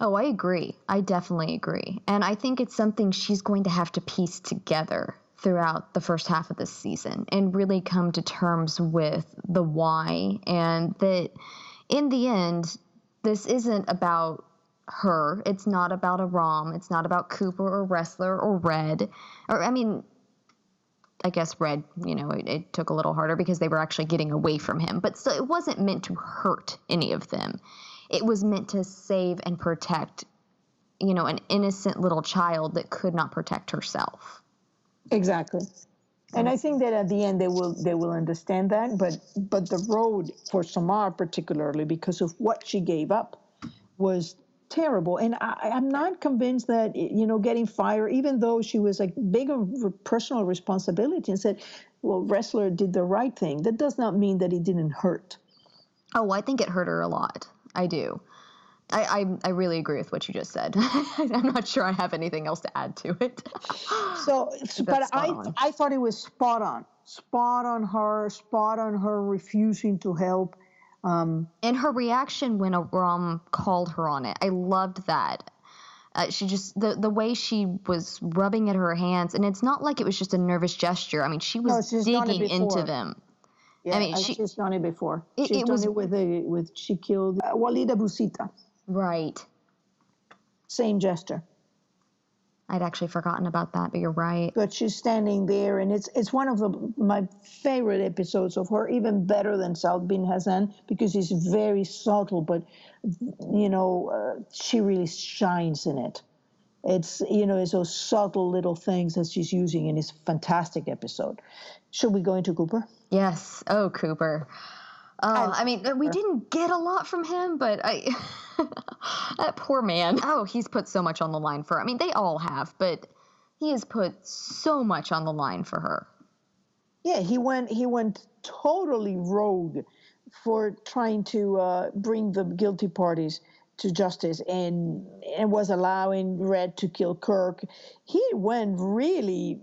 Oh, I agree. I definitely agree. And I think it's something she's going to have to piece together throughout the first half of this season and really come to terms with the why, and that in the end, this isn't about her. It's not about Aram. It's not about Cooper or Wrestler or Red. I guess Red, it took a little harder because they were actually getting away from him. But so it wasn't meant to hurt any of them. It was meant to save and protect, an innocent little child that could not protect herself. Exactly. And I think that at the end they will understand that, but the road for Samar particularly, because of what she gave up, was terrible. And I'm not convinced that getting fired, even though she was like big of personal responsibility and said, well, Wrestler did the right thing. That does not mean that it didn't hurt. Oh, I think it hurt her a lot. I do. I really agree with what you just said. I'm not sure I have anything else to add to it. But I thought it was spot on her refusing to help. And her reaction when Aram called her on it, I loved that. She just, the way she was rubbing at her hands, and it's not like it was just a nervous gesture. I mean, she was digging into them. Yeah, she's done it before. She's done it she killed Walida Busita. Right. Same gesture. I'd actually forgotten about that, but you're right. But she's standing there, and it's one of my favorite episodes of her, even better than South Bin Hassan, because it's very subtle, but, she really shines in it. It's those subtle little things that she's using in this fantastic episode. Should we go into Cooper? Yes. Oh, Cooper. I I mean, we her. didn't get a lot from him, but that poor man. Oh, he's put so much on the line for her. I mean, they all have, but he has put so much on the line for her. Yeah, he went totally rogue for trying to bring the guilty parties to justice, and was allowing Red to kill Kirk. He went really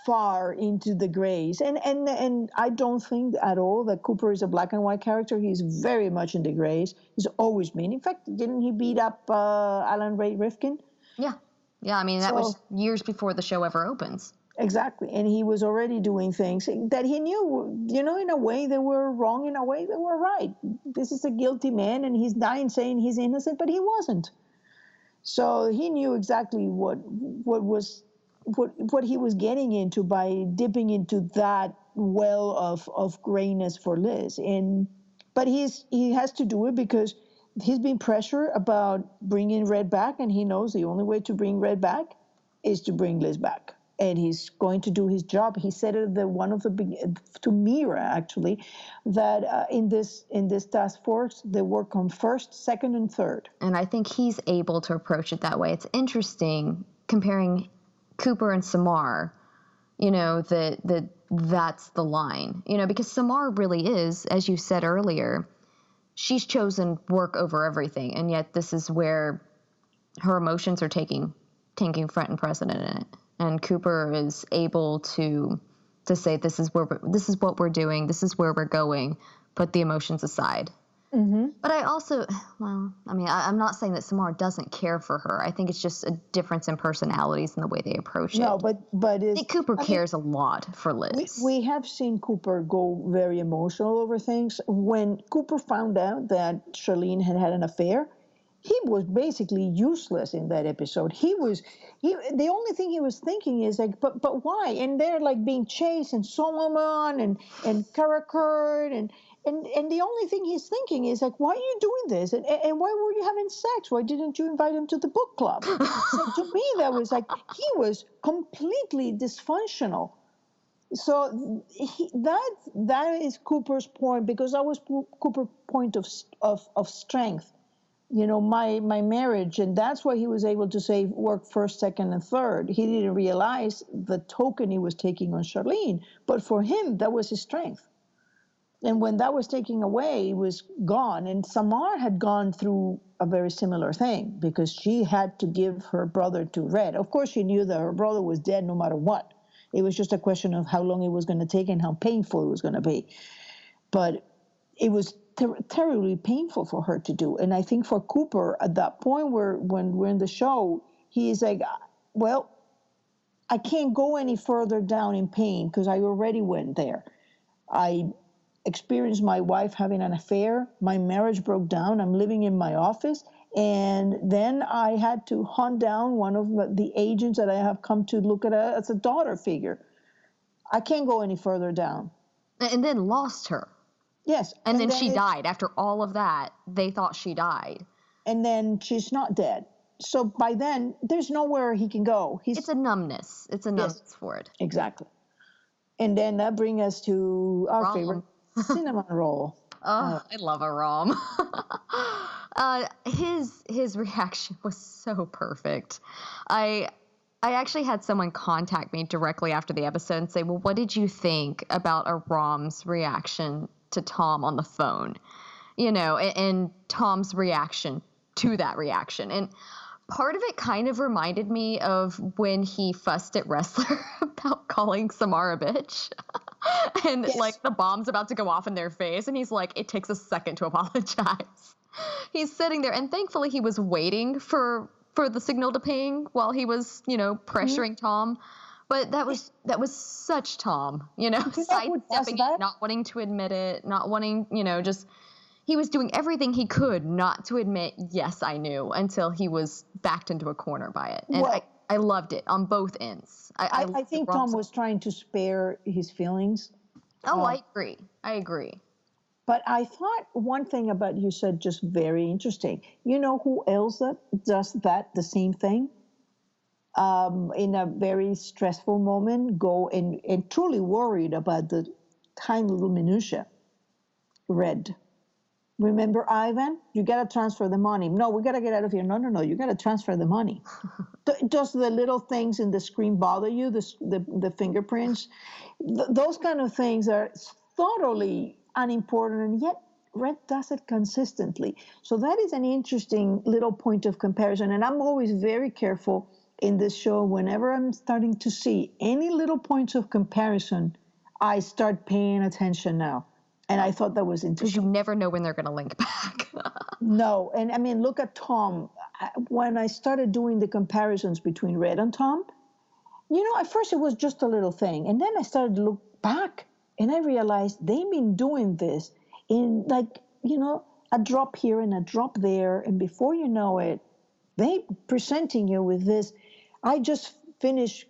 far into the grays, and I don't think at all that Cooper is a black and white character. He's very much in the grays. He's always been. In fact, didn't he beat up Alan Ray Rifkin? Yeah. Yeah, I mean, that was So years before the show ever opens. exactly, and he was already doing things that he knew, in a way they were wrong, in a way they were right. This is a guilty man, and he's dying saying he's innocent, but he wasn't. So he knew exactly what he was getting into by dipping into that well of grayness for Liz. But he has to do it because he's been pressured about bringing Red back, and he knows the only way to bring Red back is to bring Liz back. And he's going to do his job. He said it to Mira actually, that in this task force they work on first, second, and third. And I think he's able to approach it that way. It's interesting comparing Cooper and Samar, that's the line, because Samar really is, as you said earlier, she's chosen work over everything. And yet this is where her emotions are taking front and precedent in it. And Cooper is able to say, this is what we're doing. This is where we're going. Put the emotions aside. Mm-hmm. But I also, I'm not saying that Samar doesn't care for her. I think it's just a difference in personalities and the way they approach it. No, but I think Cooper cares a lot for Liz. We have seen Cooper go very emotional over things. When Cooper found out that Charlene had an affair, he was basically useless in that episode. The only thing he was thinking is like, but why? And they're like being chased, and Solomon and Karakurt, and the only thing he's thinking is like, why are you doing this? And why were you having sex? Why didn't you invite him to the book club? So to me, that was like, he was completely dysfunctional. So that is Cooper's point, because that was Cooper's point of strength. My marriage, and that's why he was able to say work first, second, and third. He didn't realize the token he was taking on Charlene, but for him, that was his strength. And when that was taken away, it was gone. And Samar had gone through a very similar thing, because she had to give her brother to Red. Of course, she knew that her brother was dead no matter what. It was just a question of how long it was going to take and how painful it was going to be. But it was terribly painful for her to do. And I think for Cooper, at that point when we're in the show, he's like, well, I can't go any further down in pain because I already went there. I experienced my wife having an affair. My marriage broke down. I'm living in my office. And then I had to hunt down one of the agents that I have come to look at as a daughter figure. I can't go any further down. And then lost her. Yes. And then she died. After all of that, they thought she died. And then she's not dead. So by then, there's nowhere he can go. It's a numbness. It's a numbness for it. Exactly. And then that brings us to our favorite cinnamon roll. Oh, I love a Rom. His reaction was so perfect. I actually had someone contact me directly after the episode and say, well, what did you think about a Rom's reaction to Tom on the phone? And Tom's reaction to that reaction. And part of it kind of reminded me of when he fussed at Wrestler about calling Samar a bitch. And like the bomb's about to go off in their face. And he's like, it takes a second to apologize. He's sitting there. And thankfully he was waiting for the signal to ping while he was, pressuring Tom. But that was such Tom, sidestepping it, not wanting to admit it, not wanting, he was doing everything he could not to admit, yes, I knew, until he was backed into a corner by it. And I loved it on both ends. I think Tom was trying to spare his feelings. Oh, I agree. But I thought one thing about you said just very interesting. You know who else does the same thing? In a very stressful moment, go and truly worried about the tiny little minutia. Red. Remember Ivan? You got to transfer the money. No, we got to get out of here. No, no, no. You got to transfer the money. Does the little things in the screen bother you? The fingerprints? Those kind of things are thoroughly unimportant, and yet Red does it consistently. So that is an interesting little point of comparison. And I'm always very careful in this show. Whenever I'm starting to see any little points of comparison, I start paying attention now. And I thought that was interesting. Because you never know when they're going to link back. No. And I mean, look at Tom. When I started doing the comparisons between Red and Tom, at first it was just a little thing. And then I started to look back and I realized they've been doing this in a drop here and a drop there. And before you know it, they presenting you with this. I just finished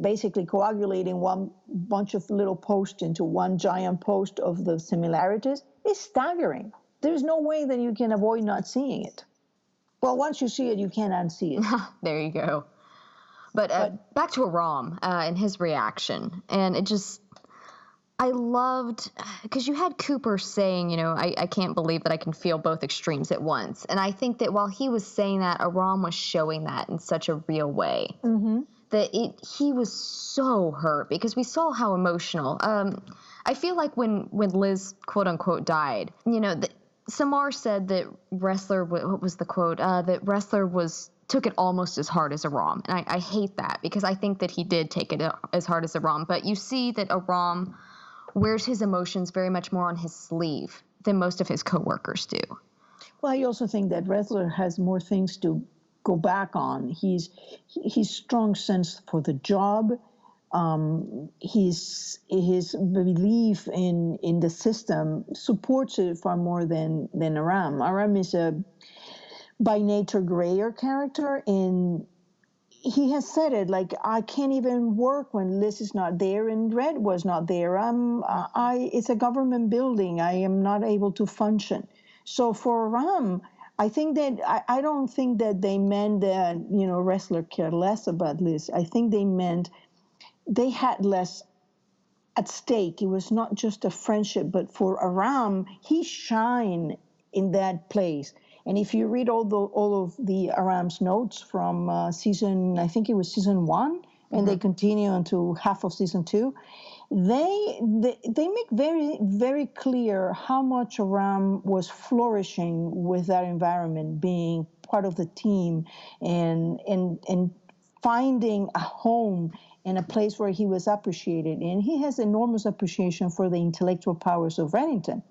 basically coagulating one bunch of little posts into one giant post of the similarities. It's staggering. There's no way that you can avoid not seeing it. Well, once you see it, you can't unsee it. There you go. But back to Aram and his reaction. And it just, I loved, because you had Cooper saying, I can't believe that I can feel both extremes at once. And I think that while he was saying that, Aram was showing that in such a real way. Mm-hmm. That he was so hurt because we saw how emotional. I feel like when Liz, quote unquote, died, Samar said that Wrestler, what was the quote? That Wrestler took it almost as hard as Aram. And I hate that because I think that he did take it as hard as Aram. But you see that Aram wears his emotions very much more on his sleeve than most of his coworkers do. Well, I also think that Wrestler has more things to go back on. His strong sense for the job, his belief in the system supports it far more than Aram. Aram is a by nature grayer character, and he has said it, like, I can't even work when Liz is not there and Red was not there. It's a government building. I am not able to function. So for Aram, I think that I don't think that they meant that Wrestler cared less about Liz. I think they meant they had less at stake. It was not just a friendship, but for Aram, he shined in that place. And if you read all of the Aram's notes from season, I think it was season 1, and they continue into half of season 2, they make very, very clear how much Aram was flourishing with that environment, being part of the team and finding a home and a place where he was appreciated. And he has enormous appreciation for the intellectual powers of Reddington.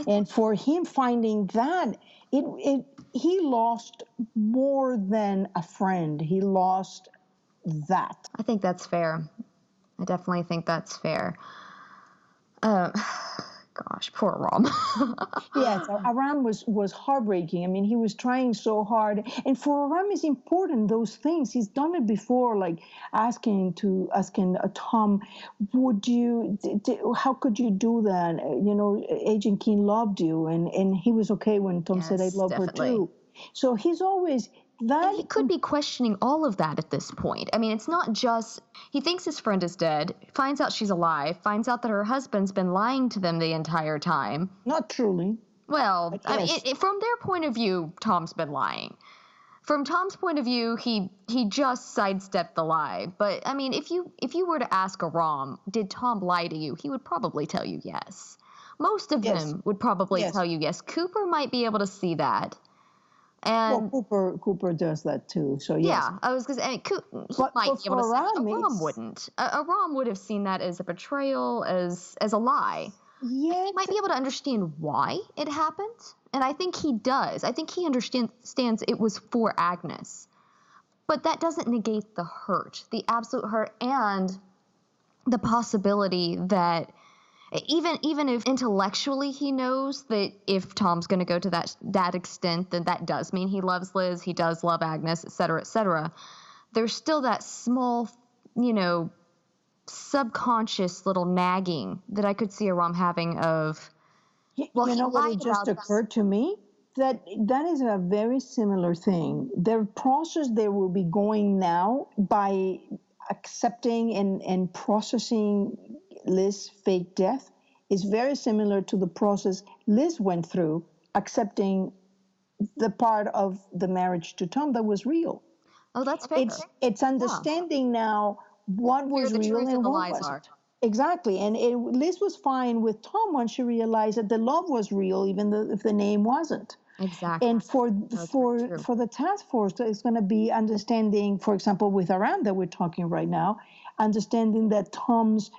And for him finding that, he lost more than a friend. He lost that. I think that's fair. I definitely think that's fair. Gosh, poor Aram. Yes, Aram was heartbreaking. I mean, he was trying so hard. And for Aram, it's important, those things. He's done it before, like asking Tom, how could you do that? Agent King loved you. And he was okay when Tom said, I love her too. So he's always... And he could be questioning all of that at this point. I mean, it's not just, he thinks his friend is dead, finds out she's alive, finds out that her husband's been lying to them the entire time. Not truly. Well, I mean, from their point of view, Tom's been lying. From Tom's point of view, he just sidestepped the lie. But, I mean, if you were to ask Aram, did Tom lie to you, he would probably tell you yes. Most of them would probably tell you yes. Cooper might be able to see that. And Cooper does that too. So yes. Yeah, I was going to say, he might be able to see it. Aram wouldn't. Aram would have seen that as a betrayal, as a lie. Yeah, he might be able to understand why it happened, and I think he does. I think he understands it was for Agnes, but that doesn't negate the hurt, the absolute hurt, and the possibility that. Even if intellectually he knows that if Tom's going to go to that extent, then that does mean he loves Liz, he does love Agnes, et cetera, there's still that small, subconscious little nagging that I could see Aram having of, well, what it just occurred to me? That is a very similar thing. The process they will be going now by accepting and processing Liz's fake death is very similar to the process Liz went through, accepting the part of the marriage to Tom that was real. Oh, that's fair. It's understanding now what Where was the real truth and and the what lies are. wasn't. Exactly. And Liz was fine with Tom once she realized that the love was real, even if the name wasn't. Exactly. And for That's very true. for the task force, it's going to be understanding, for example, with Aram that we're talking right now, understanding that Tom's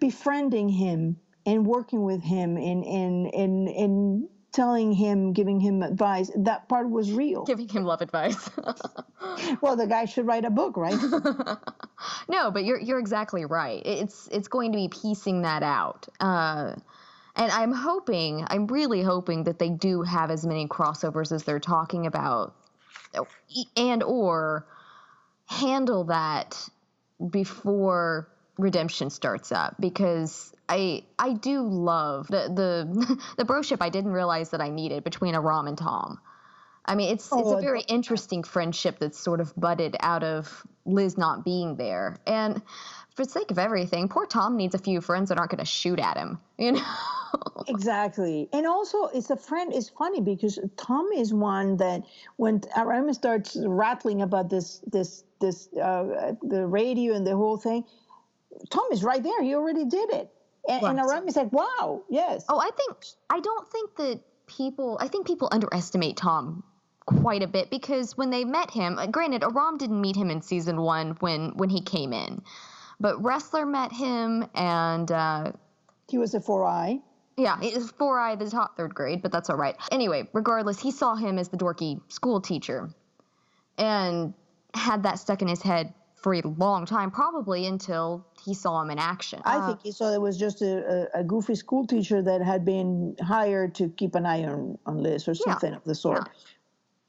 befriending him and working with him and telling him, giving him advice, that part was real. Giving him love advice. Well, the guy should write a book, right? No, but you're exactly right. It's going to be piecing that out. And I'm really hoping that they do have as many crossovers as they're talking about, and or handle that before redemption starts up, because I do love the the broship I didn't realize that I needed between Aram and Tom. I mean, it's a very interesting friendship that's sort of budded out of Liz not being there. And for the sake of everything, poor Tom needs a few friends that aren't going to shoot at him, you know? Exactly. And also, it's a friend. It's funny because Tom is one that when Aram starts rattling about the radio and the whole thing, Tom is right there. He already did it. And Aram is like, wow, yes. Oh, I think people underestimate Tom quite a bit, because when they met him, granted, Aram didn't meet him in season 1 when he came in, but Wrestler met him, and he was a 4i. Yeah, it was 4i, the top 3rd grade, but that's all right. Anyway, regardless, he saw him as the dorky school teacher and had that stuck in his head for a long time, probably until he saw him in action. I think he saw it was just a goofy school teacher that had been hired to keep an eye on Liz or something of the sort. Yeah.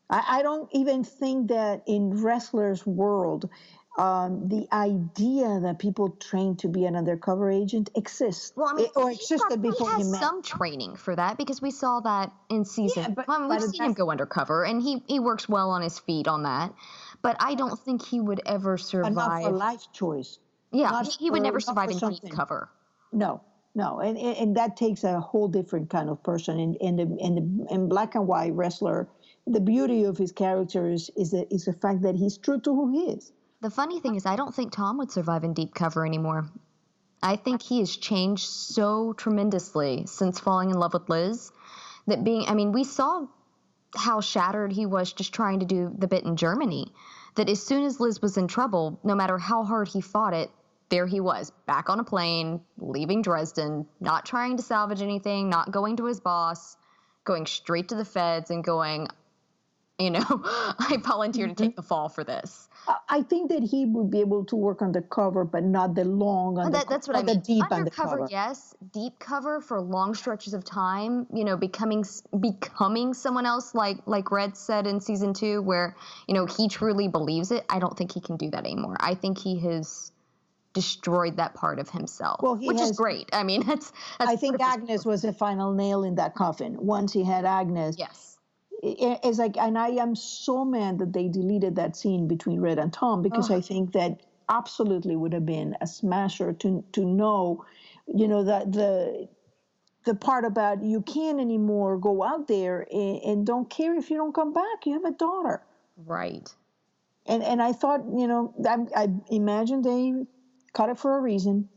I don't even think that in Wrestler's world, the idea that people train to be an undercover agent exists. Well, I mean, or existed before he met. He has some training for that, because we saw that in season. Yeah, we've seen him go undercover, and he works well on his feet on that. But I don't think he would ever survive. Not for life choice. Yeah, he would never survive in deep cover. No, and that takes a whole different kind of person. In Black and White Wrestler, the beauty of his character is the fact that he's true to who he is. The funny thing is, I don't think Tom would survive in deep cover anymore. I think he has changed so tremendously since falling in love with Liz that we saw how shattered he was just trying to do the bit in Germany, that as soon as Liz was in trouble, no matter how hard he fought it, there he was, back on a plane, leaving Dresden, not trying to salvage anything, not going to his boss, going straight to the feds and going, I volunteer to take the fall for this. I think that he would be able to work undercover, but not the long undercover. That's what I mean. Deep undercover, yes. Deep cover for long stretches of time. Becoming someone else, like Red said in season 2, where he truly believes it. I don't think he can do that anymore. I think he has destroyed that part of himself, which is great. I mean, that's I think Agnes was the final nail in that coffin. Once he had Agnes, yes. It's like, and I am so mad that they deleted that scene between Red and Tom, because I think that absolutely would have been a smasher to know, that the part about you can't anymore go out there and don't care if you don't come back. You have a daughter, right? And I thought, I imagine they cut it for a reason.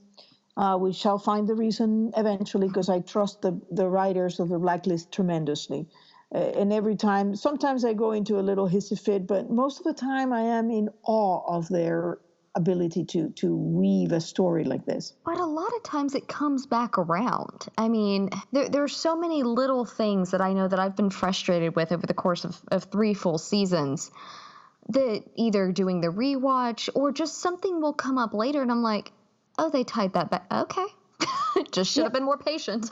We shall find the reason eventually, because I trust the writers of the Blacklist tremendously. And every time, sometimes I go into a little hissy fit, but most of the time I am in awe of their ability to weave a story like this. But a lot of times it comes back around. I mean, there are so many little things that I know that I've been frustrated with over the course of 3 full seasons, that either doing the rewatch or just something will come up later and I'm like, oh, they tied that back. Okay. Just should have been more patient.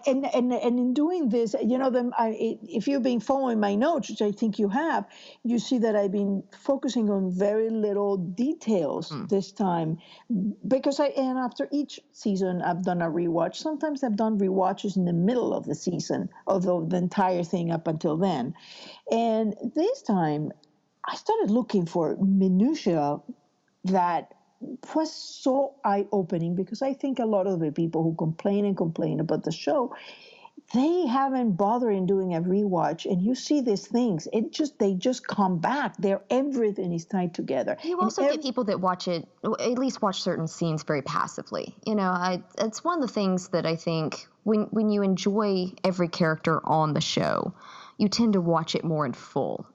and in doing this, if you've been following my notes, which I think you have, you see that I've been focusing on very little details this time, because after each season I've done a rewatch. Sometimes I've done rewatches in the middle of the season, although the entire thing up until then. And this time I started looking for minutia that was so eye-opening because I think a lot of the people who complain and complain about the show, they haven't bothered in doing a rewatch, and you see these things. They just come back. Everything is tied together. You And also get people that watch it, at least watch certain scenes very passively. It's one of the things that I think when you enjoy every character on the show, you tend to watch it more in full.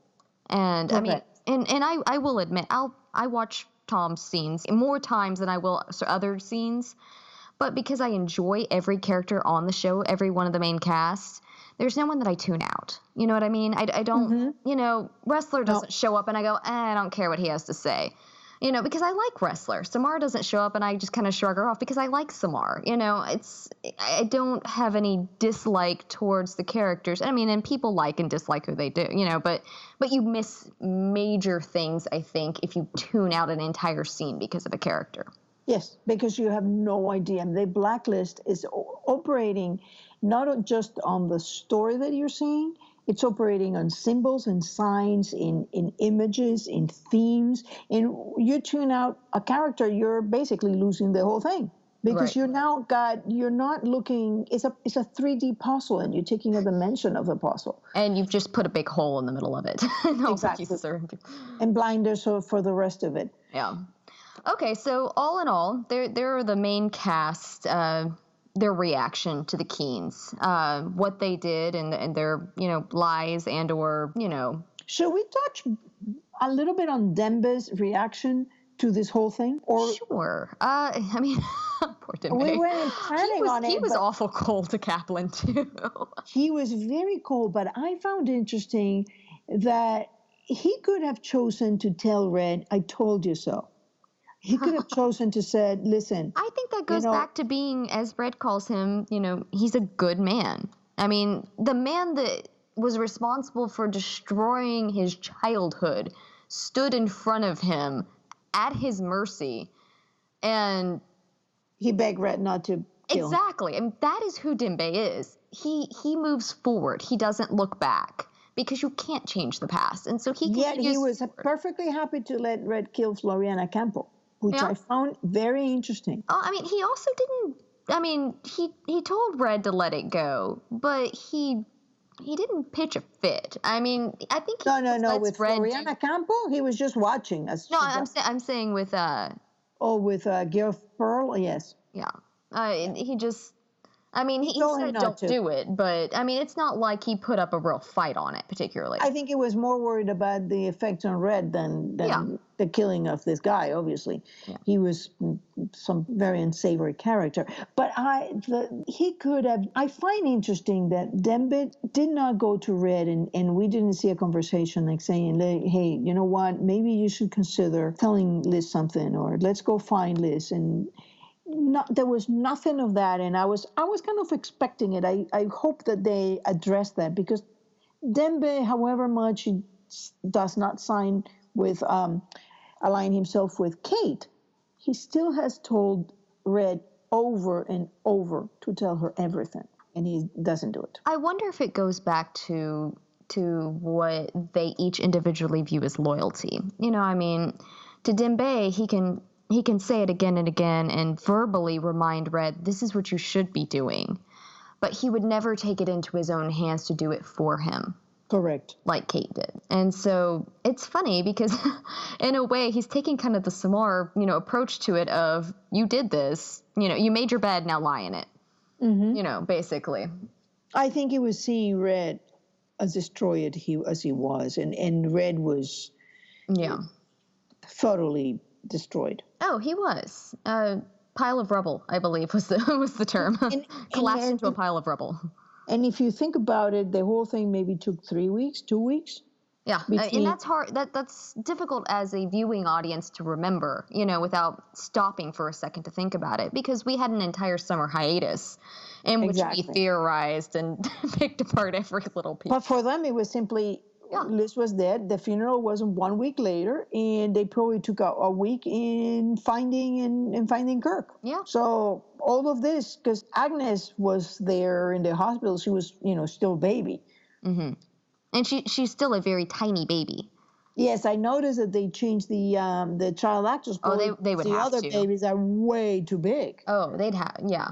And I mean, and I will admit, I watch Tom's scenes more times than I will other scenes. But because I enjoy every character on the show, every one of the main cast, there's no one that I tune out. You know what I mean? I don't, Wrestler doesn't show up and I go, I don't care what he has to say. Because I like Wrestler. Samar doesn't show up and I just kind of shrug her off because I like Samar. I don't have any dislike towards the characters. I mean, and people like and dislike who they do, but you miss major things, I think, if you tune out an entire scene because of a character. Yes, because you have no idea. The Blacklist is operating not just on the story that you're seeing, it's operating on symbols and signs, in images, in themes. And you tune out a character, you're basically losing the whole thing. Because you're not looking, it's a 3D puzzle and you're taking a dimension of the puzzle. And you've just put a big hole in the middle of it. Exactly. And blinders for the rest of it. Yeah. Okay, so all in all, there are the main cast, their reaction to the Keens, what they did, and their lies and or. Should we touch a little bit on Dembe's reaction to this whole thing? Or sure. I mean, poor Dembe. We weren't planning on it. He was awful cold to Kaplan too. He was very cold, but I found interesting that he could have chosen to tell Red, "I told you so." He could have chosen to say, listen. I think that goes back to being, as Red calls him, he's a good man. I mean, the man that was responsible for destroying his childhood stood in front of him at his mercy. And he begged Red not to kill him. Exactly. And that is who Dembe is. He moves forward. He doesn't look back. Because you can't change the past. And so he was perfectly happy to let Red kill Floriana Campo. Which I found very interesting. Oh, I mean, he also didn't. I mean, he told Red to let it go, but he didn't pitch a fit. I mean, I think he no. With Red Floriana Campo, he was just watching. I'm saying with with Gil Pearl, yes. Yeah, he just. I mean, he said don't do it, but I mean, it's not like he put up a real fight on it, particularly. I think he was more worried about the effect on Red than the killing of this guy, obviously. Yeah. He was some very unsavory character. But he could have, I find interesting that Dembe did not go to Red and we didn't see a conversation like saying, hey, you know what, maybe you should consider telling Liz something, or let's go find Liz. And there was nothing of that, and I was kind of expecting it. I hope that they address that, because Dembe, however much he does not sign with align himself with Kate, he still has told Red over and over to tell her everything, and he doesn't do it. I wonder if it goes back to what they each individually view as loyalty. I mean, to Dembe, he can say it again and again and verbally remind Red, this is what you should be doing. But he would never take it into his own hands to do it for him. Correct. Like Kate did. And so it's funny because in a way he's taking kind of the Samar, approach to it of, you did this, you made your bed, now lie in it. Mm-hmm. Basically. I think he was seeing Red as destroyed as he was. And Red was thoroughly destroyed. Oh, he was. Pile of rubble, I believe, was the term. Collapsed into a pile of rubble. And if you think about it, the whole thing maybe took 3 weeks, 2 weeks. Yeah, and that's hard. That's difficult as a viewing audience to remember, without stopping for a second to think about it, because we had an entire summer hiatus in which we theorized and picked apart every little piece. But for them, it was simply, Liz was dead. The funeral was 1 week later, and they probably took a week in finding Kirk. Yeah. So all of this, because Agnes was there in the hospital, she was, still a baby. Mm-hmm. And she's still a very tiny baby. Yes, I noticed that they changed the child actors Oh, pool. they would The have other to. babies are way too big. Oh, yeah,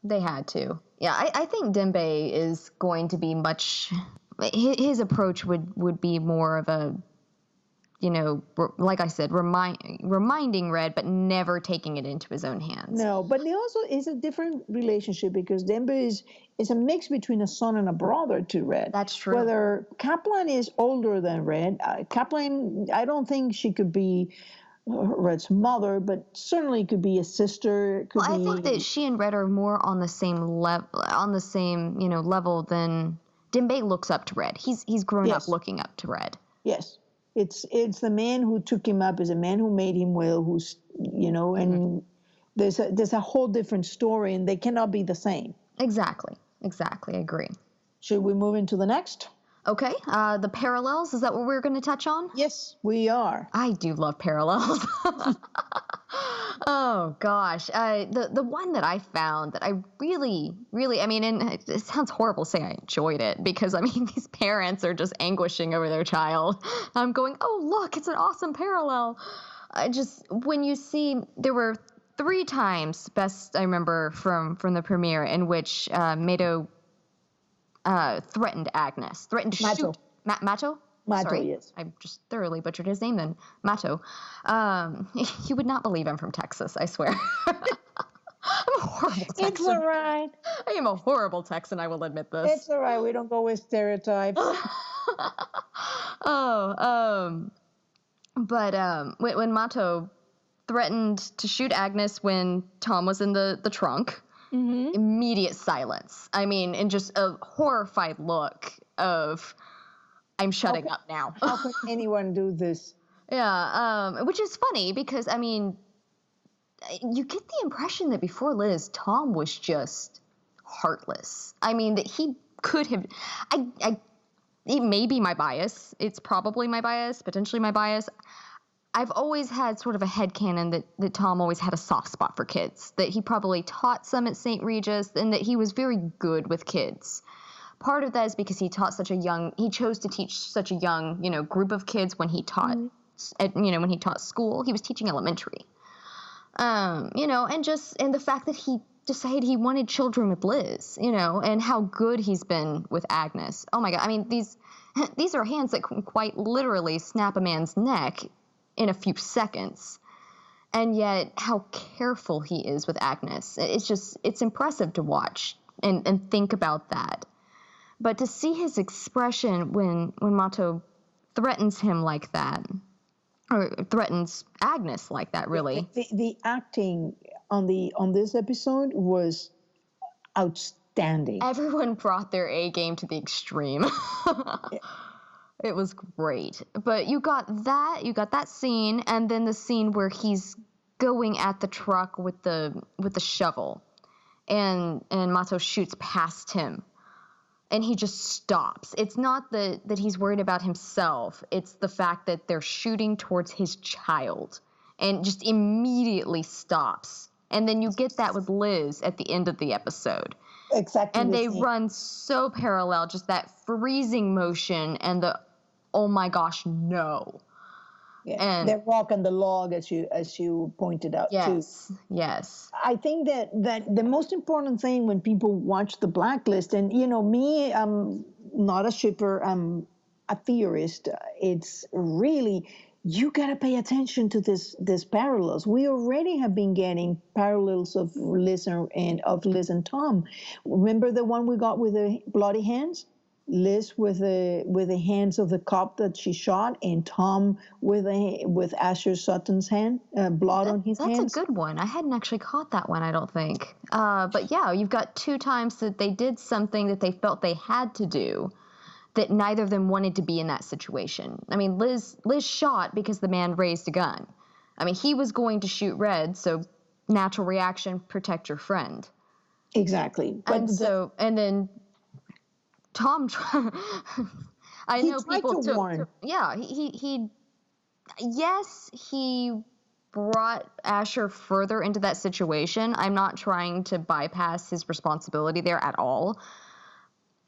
they had to. Yeah, I think Dembe is going to be much. His approach would be more of a, like I said, reminding Red, but never taking it into his own hands. No, but they also is a different relationship because Denver is a mix between a son and a brother to Red. That's true. Whether Kaplan is older than Red, Kaplan, I don't think she could be Red's mother, but certainly could be a sister. Could Well, I be. think that she and Red are more on the same level than Dembe looks up to Red. He's grown up Yes. looking up to Red. Yes, it's the man who took him up, is a man who made him well, who's and there's a whole different story, and they cannot be the same. Exactly, I agree. Should we move into the next? Okay, the parallels, is that what we're going to touch on? Yes, we are. I do love parallels. Oh gosh, the one that I found that I really, I mean, and it sounds horrible to say I enjoyed it, because I mean these parents are just anguishing over their child. I'm going, oh look, it's an awesome parallel. When you see, there were 3 times, best I remember from the premiere, in which Mato threatened Agnes, threatened to Mato. shoot Mato. Mato, Sorry, yes. I just thoroughly butchered his name then. Mato. You would not believe I'm from Texas, I swear. I'm a horrible Texan. It's all right. I am a horrible Texan, I will admit this. It's all right. We don't go with stereotypes. When Mato threatened to shoot Agnes when Tom was in the trunk, immediate silence. I mean, and just a horrified look of, I'm shutting up now. How can anyone do this? Yeah, which is funny because, I mean, you get the impression that before Liz, Tom was just heartless. I mean, that he could have, it may be my bias. It's probably my bias, potentially my bias. I've always had sort of a headcanon that Tom always had a soft spot for kids, that he probably taught some at St. Regis, and that he was very good with kids. Part of that is because he chose to teach such a young, group of kids when he taught, when he taught school. He was teaching elementary. And the fact that he decided he wanted children with Liz, and how good he's been with Agnes. Oh my God. I mean, these are hands that can quite literally snap a man's neck in a few seconds. And yet how careful he is with Agnes. It's impressive to watch and think about that. But to see his expression when Mato threatens him like that, or threatens Agnes like that, really. The acting on this episode was outstanding. Everyone brought their A game to the extreme. It was great. But you got that scene, and then the scene where he's going at the truck with the shovel, and Mato shoots past him. And he just stops. It's not that he's worried about himself. It's the fact that they're shooting towards his child, and just immediately stops. And then you get that with Liz at the end of the episode. Exactly. And they run so parallel, just that freezing motion and the, oh my gosh, no. Yeah. And they're walking the log, as you pointed out, too. Yes. I think that the most important thing when people watch the Blacklist, and me, I'm not a shipper, I'm a theorist. It's really, you got to pay attention to this parallels. We already have been getting parallels of Liz and Tom. Remember the one we got with the bloody hands? Liz with the hands of the cop that she shot, and Tom with Asher Sutton's hand, blood on his hands. That's a good one. I hadn't actually caught that one, I don't think. But yeah, you've got 2 times that they did something that they felt they had to do, that neither of them wanted to be in that situation. I mean, Liz shot because the man raised a gun. I mean, he was going to shoot Red, so natural reaction, protect your friend. Exactly. But and then Tom, I know people took. Warn. Yeah, he brought Asher further into that situation. I'm not trying to bypass his responsibility there at all.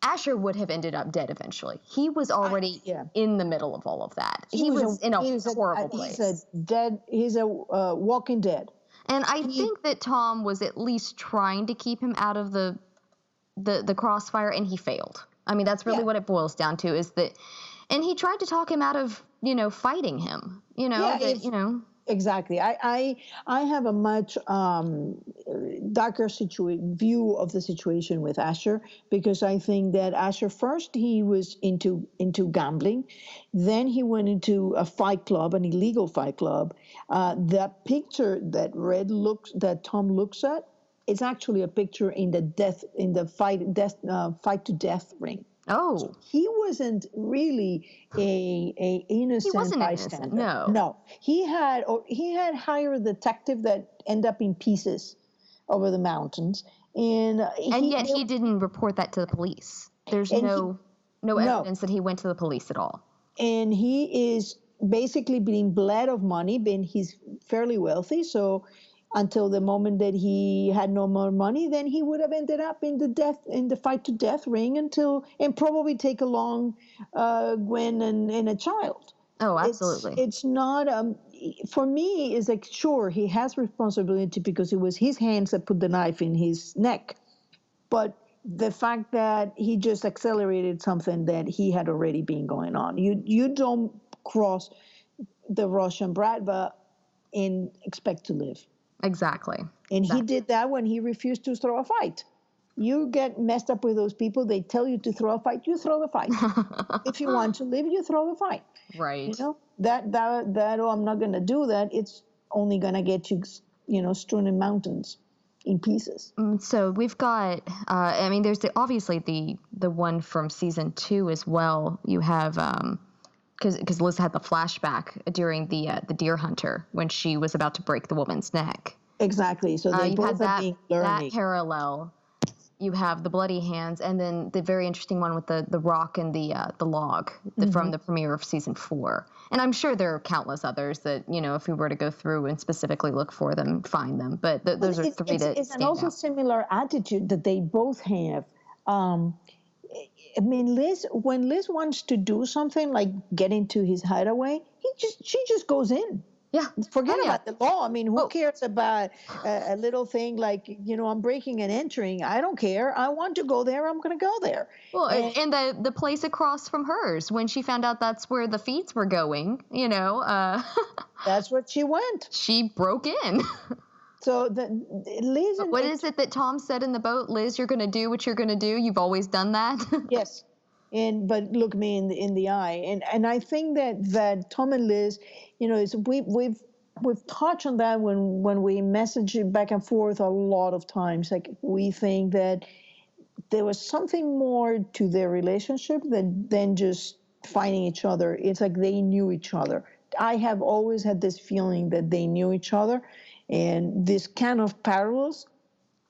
Asher would have ended up dead eventually. He was already in the middle of all of that. He was in a horrible place. He's a walking dead. And I think that Tom was at least trying to keep him out of the crossfire, and he failed. I mean, that's really what it boils down to, is that, and he tried to talk him out of, fighting him, Exactly. I have a much darker view of the situation with Asher, because I think that Asher, first he was into gambling, then he went into a fight club, an illegal fight club. That picture that Tom looks at, it's actually a picture in the fight to death ring. Oh, so he wasn't really a innocent bystander. No. He had hired a detective that ended up in pieces over the mountains, and yet he didn't report that to the police. There's no evidence that he went to the police at all. And he is basically being bled of money. He's fairly wealthy, so until the moment that he had no more money, then he would have ended up in the fight to death ring and probably take along Gwen and a child. Oh, absolutely. It's not for me. It's like, sure, he has responsibility because it was his hands that put the knife in his neck, but the fact that he just accelerated something that he had already been going on. You don't cross the Russian Bratva and expect to live. Exactly. And he did that when he refused to throw a fight. You get messed up with those people. They tell you to throw a fight. You throw the fight. If you want to live, you throw the fight. Right. That I'm not going to do that. It's only going to get you, strewn in mountains in pieces. So we've got, there's obviously the one from season 2 as well. You have, because Liz had the flashback during the deer hunter when she was about to break the woman's neck. Exactly. So they both have been learning. That parallel. You have the bloody hands, and then the very interesting one with the rock and the log from the premiere of season 4. And I'm sure there are countless others that, if we were to go through and specifically look for them, find them. But those are three that it's an also similar attitude that they both have. Liz, when Liz wants to do something like get into his hideaway, she just goes in. Yeah. Forget about the law. Who cares about a little thing like, I'm breaking and entering? I don't care. I want to go there. I'm going to go there. Well, and the place across from hers, when she found out that's where the feeds were going, that's what she went. She broke in. So Liz. What is it that Tom said in the boat? Liz, you're going to do what you're going to do. You've always done that. Yes. But look me in the eye, and I think that Tom and Liz, we've touched on that when we message back and forth a lot of times. Like, we think that there was something more to their relationship than just finding each other. It's like they knew each other. I have always had this feeling that they knew each other, and this kind of parallels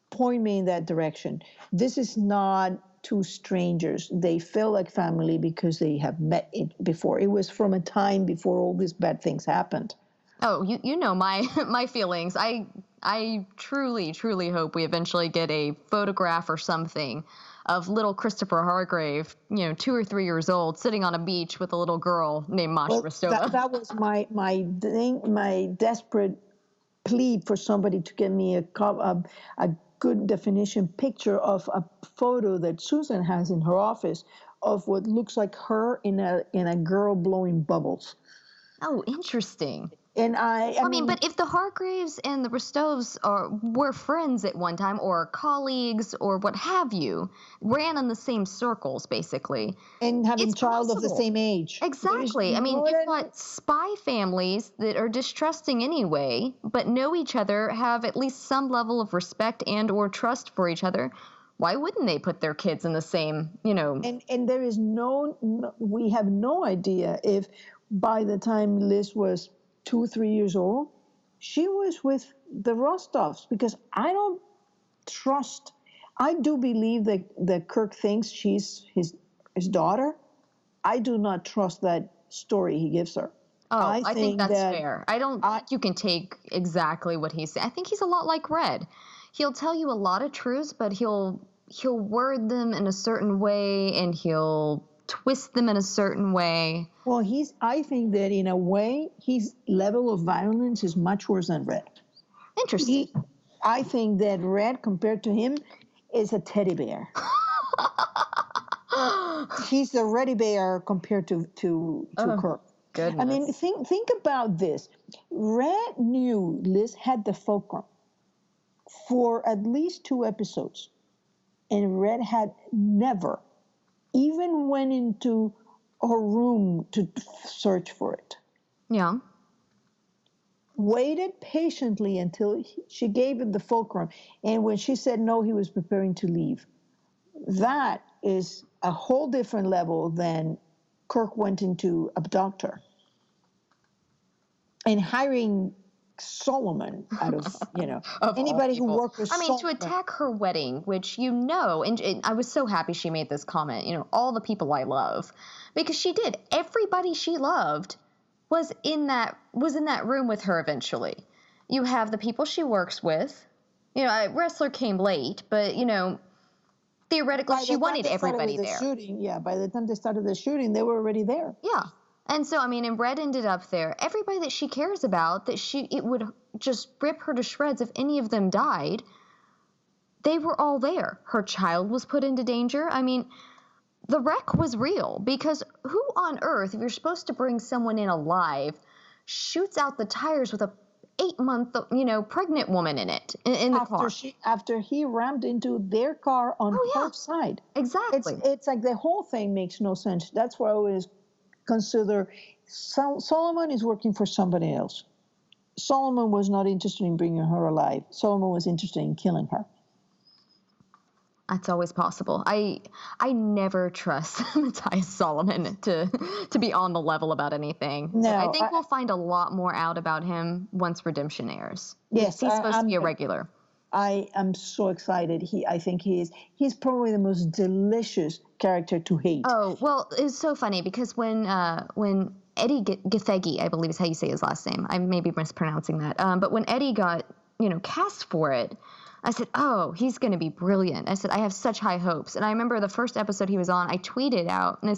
point me in that direction. This is not two strangers. They feel like family because they have met it before. It was from a time before all these bad things happened. Oh, you know my feelings. I truly, truly hope we eventually get a photograph or something of little Christopher Hargrave, 2 or 3 years old, sitting on a beach with a little girl named Masha Rostova. That was my desperate plea for somebody to get me a good definition picture of a photo that Susan has in her office of what looks like her in a girl blowing bubbles. Oh, interesting. And I mean, but if the Hargraves and the Rostovs were friends at one time, or colleagues, or what have you, ran in the same circles, basically, and having child of the same age. Exactly. You've got spy families that are distrusting anyway, but know each other, have at least some level of respect and or trust for each other. Why wouldn't they put their kids in the same, And there is we have no idea if by the time Liz was 2-3 years old, she was with the Rostovs, because I don't trust. I do believe that Kirk thinks she's his daughter. I do not trust that story he gives her. Oh, I think that's fair. I don't think you can take exactly what he's saying. I think he's a lot like Red. He'll tell you a lot of truths, but he'll he'll word them in a certain way and he'll twist them in a certain way. Well, I think that in a way, his level of violence is much worse than Red. Interesting. I think that Red, compared to him, is a teddy bear. He's the Reddy Bear compared to Kirk. Goodness. I mean, think about this. Red knew Liz had the fulcrum for at least 2 episodes, and Red had never even went into her room to search for it. Yeah. Waited patiently until she gave him the fulcrum, and when she said no, he was preparing to leave. That is a whole different level than Kirk went into abduct her. And hiring Solomon out of, Of anybody who people. worked with Solomon. To attack her wedding, which and I was so happy she made this comment, all the people I love. Because she did. Everybody she loved was in that room with her eventually. You have the people she works with. Wrestler came late, but, theoretically she wanted everybody there. By the time they started the shooting, they were already there. Yeah. And so, and Red ended up there. Everybody that she cares about, it would just rip her to shreds if any of them died, they were all there. Her child was put into danger. The wreck was real, because who on earth, if you're supposed to bring someone in alive, shoots out the tires with a 8-month, pregnant woman in it, in the car? After he rammed into their car on her side. Exactly. It's like the whole thing makes no sense. That's why I always consider Solomon is working for somebody else. Solomon was not interested in bringing her alive. Solomon was interested in killing her. That's always possible. I never trust Matthias Solomon to be on the level about anything. No, I think we'll find a lot more out about him once Redemption airs. Yes, he's supposed to be a regular. I am so excited. I think he's probably the most delicious character to hate. Oh, well, it's so funny because when Eddie Gethegi, I believe is how you say his last name. I may be mispronouncing that. But when Eddie got, cast for it, I said, oh, he's going to be brilliant. I said, I have such high hopes. And I remember the first episode he was on, I tweeted out and I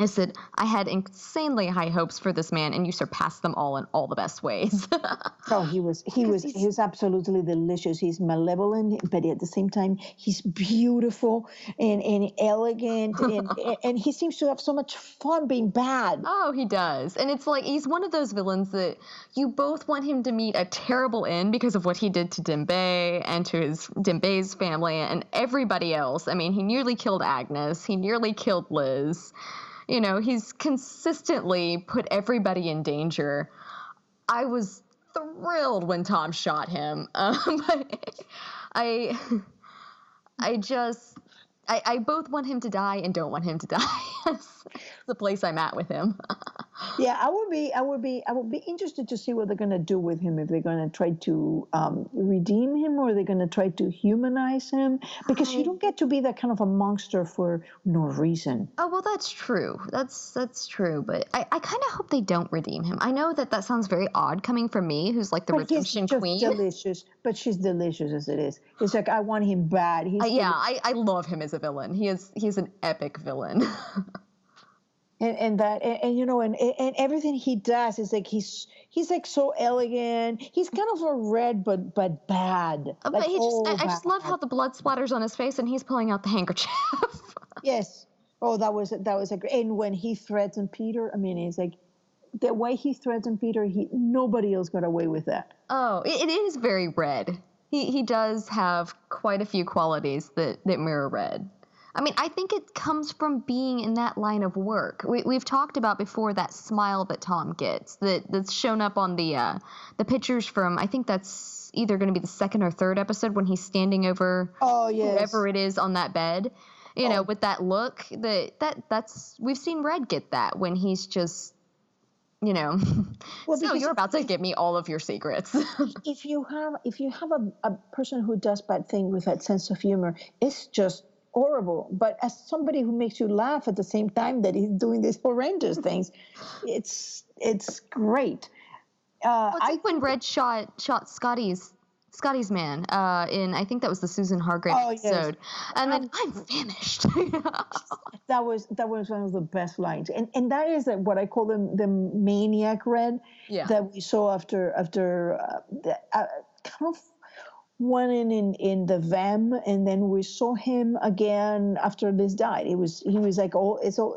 said, I had insanely high hopes for this man, and you surpassed them all in all the best ways. Oh, he was absolutely delicious. He's malevolent, but at the same time, he's beautiful and elegant, and he seems to have so much fun being bad. Oh, he does. And it's like he's one of those villains that you both want him to meet a terrible end because of what he did to Dembe and to Dembe's family and everybody else. He nearly killed Agnes. He nearly killed Liz. He's consistently put everybody in danger. I was thrilled when Tom shot him. But I both want him to die and don't want him to die. That's the place I'm at with him. Yeah, I would be interested to see what they're going to do with him. If they're going to try to redeem him, or they're going to try to humanize him, because you don't get to be that kind of a monster for no reason. Oh, well, that's true. That's true. But I kind of hope they don't redeem him. I know that sounds very odd coming from me, who's like the redemption queen. Delicious, but she's delicious as it is. It's like I want him bad. I love him as a villain. He's an epic villain. And everything he does is like he's like so elegant. He's kind of a Red, but bad. But I just love how the blood splatters on his face and he's pulling out the handkerchief. Yes. Oh, that was a great. And when he threatened Peter, it's like the way he threatened Peter. Nobody else got away with that. Oh, it is very Red. He does have quite a few qualities that mirror Red. I think it comes from being in that line of work. We've talked about before that smile that Tom gets that's shown up on the pictures from, I think that's either going to be the second or third episode when he's standing over whoever it is on that bed, with that look. That's we've seen Red get that when he's just, well, so you're about to give me all of your secrets. if you have a person who does bad things with that sense of humor, it's just horrible. But as somebody who makes you laugh at the same time that he's doing these horrendous things, it's great. It's like when Red shot Scotty's Scotty's man, I think that was the Susan Hargrave episode. And then, I'm famished. That was one of the best lines. And that is what I call the maniac Red that we saw after kind of one in the VAM, and then we saw him again after Liz died. He was like,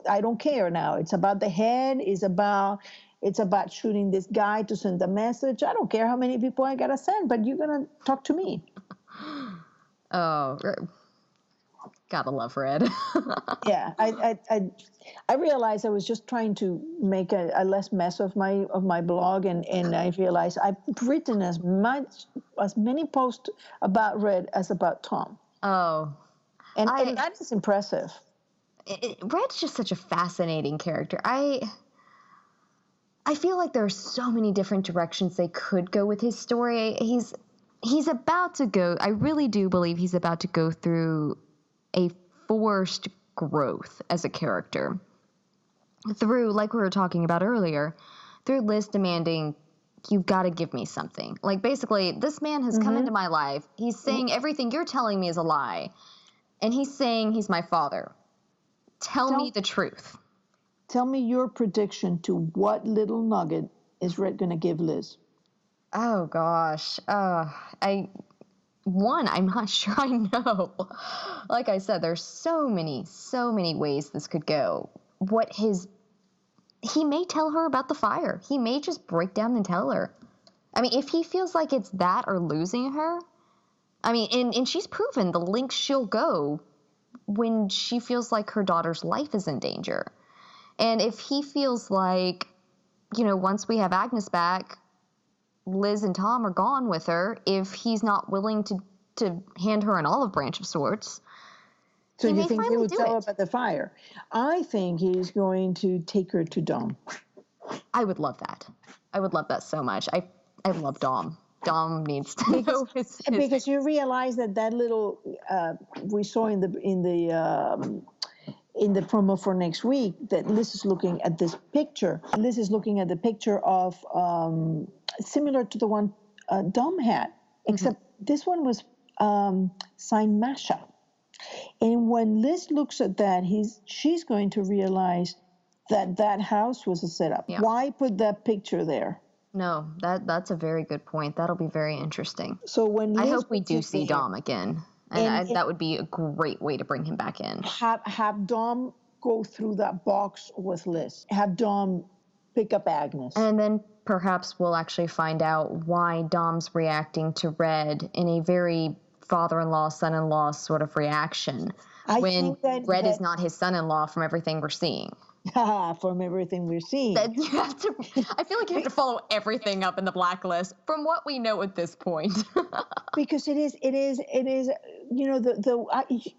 I don't care now. It's about the head. It's about shooting this guy to send a message. I don't care how many people I gotta send, but you're gonna talk to me. Oh, gotta love Red. Yeah, I realized I was just trying to make a less mess of my blog, and I realized I've written as many posts about Red as about Tom. Oh, and that is impressive. Red's just such a fascinating character. I feel like there are so many different directions they could go with his story. He's about to go. I really do believe he's about to go through a forced growth as a character. Through, like we were talking about earlier, through Liz demanding, you've got to give me something. Like, basically, this man has come into my life. He's saying everything you're telling me is a lie. And he's saying he's my father. Tell me the truth. Tell me your prediction to what little nugget is Red going to give Liz. Oh, gosh. I'm not sure I know. Like I said, there's so many ways this could go. He may tell her about the fire. He may just break down and tell her. I mean, if he feels like it's that or losing her, I mean, and she's proven the lengths she'll go when she feels like her daughter's life is in danger. And if he feels like, once we have Agnes back, Liz and Tom are gone with her, if he's not willing to hand her an olive branch of sorts. So you think he would tell her about the fire? I think he's going to take her to Dom. I would love that. I would love that so much. I love Dom. Dom needs to know his because you realize that little we saw in the promo for next week that Liz is looking at this picture. Liz is looking at the picture of similar to the one Dom had, except this one was signed Masha. And when Liz looks at that, she's going to realize that house was a setup. Yeah. Why put that picture there? No, that's a very good point. That'll be very interesting. So when I hope we do see Dom again, and that would be a great way to bring him back in. Have Dom go through that box with Liz. Have Dom pick up Agnes, and then perhaps we'll actually find out why Dom's reacting to Red in a very father-in-law, son-in-law sort of reaction when Red is not his son-in-law from everything we're seeing. From everything we're seeing. I feel like you have to follow everything up in the Blacklist from what we know at this point. Because it is,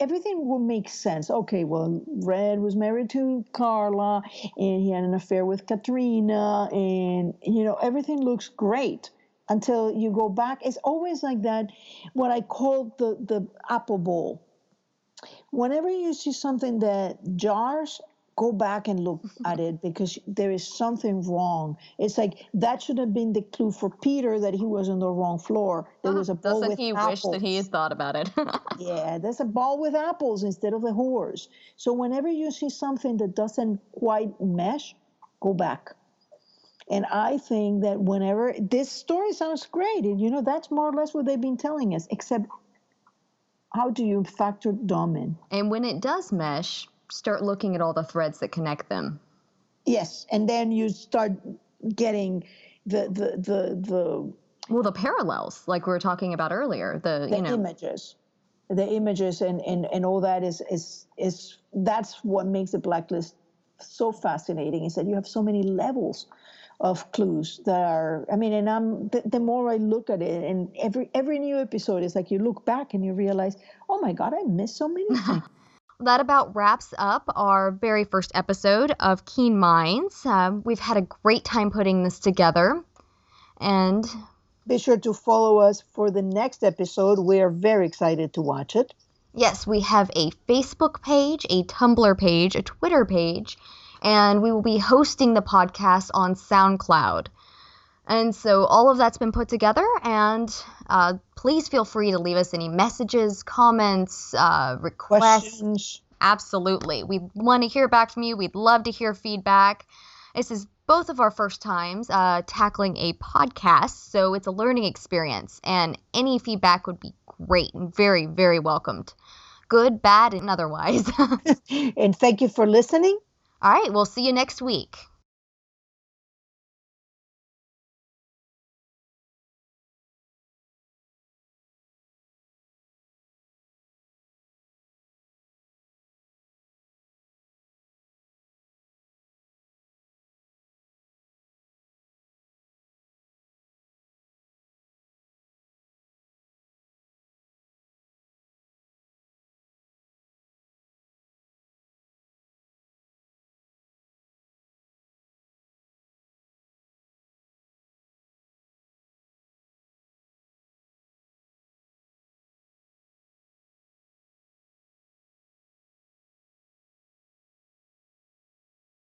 everything will make sense. Okay, well, Red was married to Carla, and he had an affair with Katrina, and, everything looks great until you go back. It's always like that, what I call the apple bowl. Whenever you see something that jars, go back and look at it because there is something wrong. It's like that should have been the clue for Peter that he was on the wrong floor. There was a ball with apples. Doesn't he wish that he had thought about it? Yeah, there's a ball with apples instead of the horse. So whenever you see something that doesn't quite mesh, go back. And I think that whenever this story sounds great, and that's more or less what they've been telling us, except how do you factor Dom in? And when it does mesh, start looking at all the threads that connect them. Yes, and then you start getting the parallels, like we were talking about earlier. The images and all that is that's what makes the Blacklist so fascinating. Is that you have so many levels of clues that are. I mean, and the more I look at it, and every new episode is like you look back and you realize, oh my God, I missed so many things. That about wraps up our very first episode of Keen Minds. We've had a great time putting this together. And be sure to follow us for the next episode. We are very excited to watch it. Yes, we have a Facebook page, a Tumblr page, a Twitter page, and we will be hosting the podcast on SoundCloud. And so all of that's been put together, and please feel free to leave us any messages, comments, requests. Questions. Absolutely. We want to hear back from you. We'd love to hear feedback. This is both of our first times tackling a podcast, so it's a learning experience, and any feedback would be great and very, very welcomed. Good, bad, and otherwise. And thank you for listening. All right, we'll see you next week.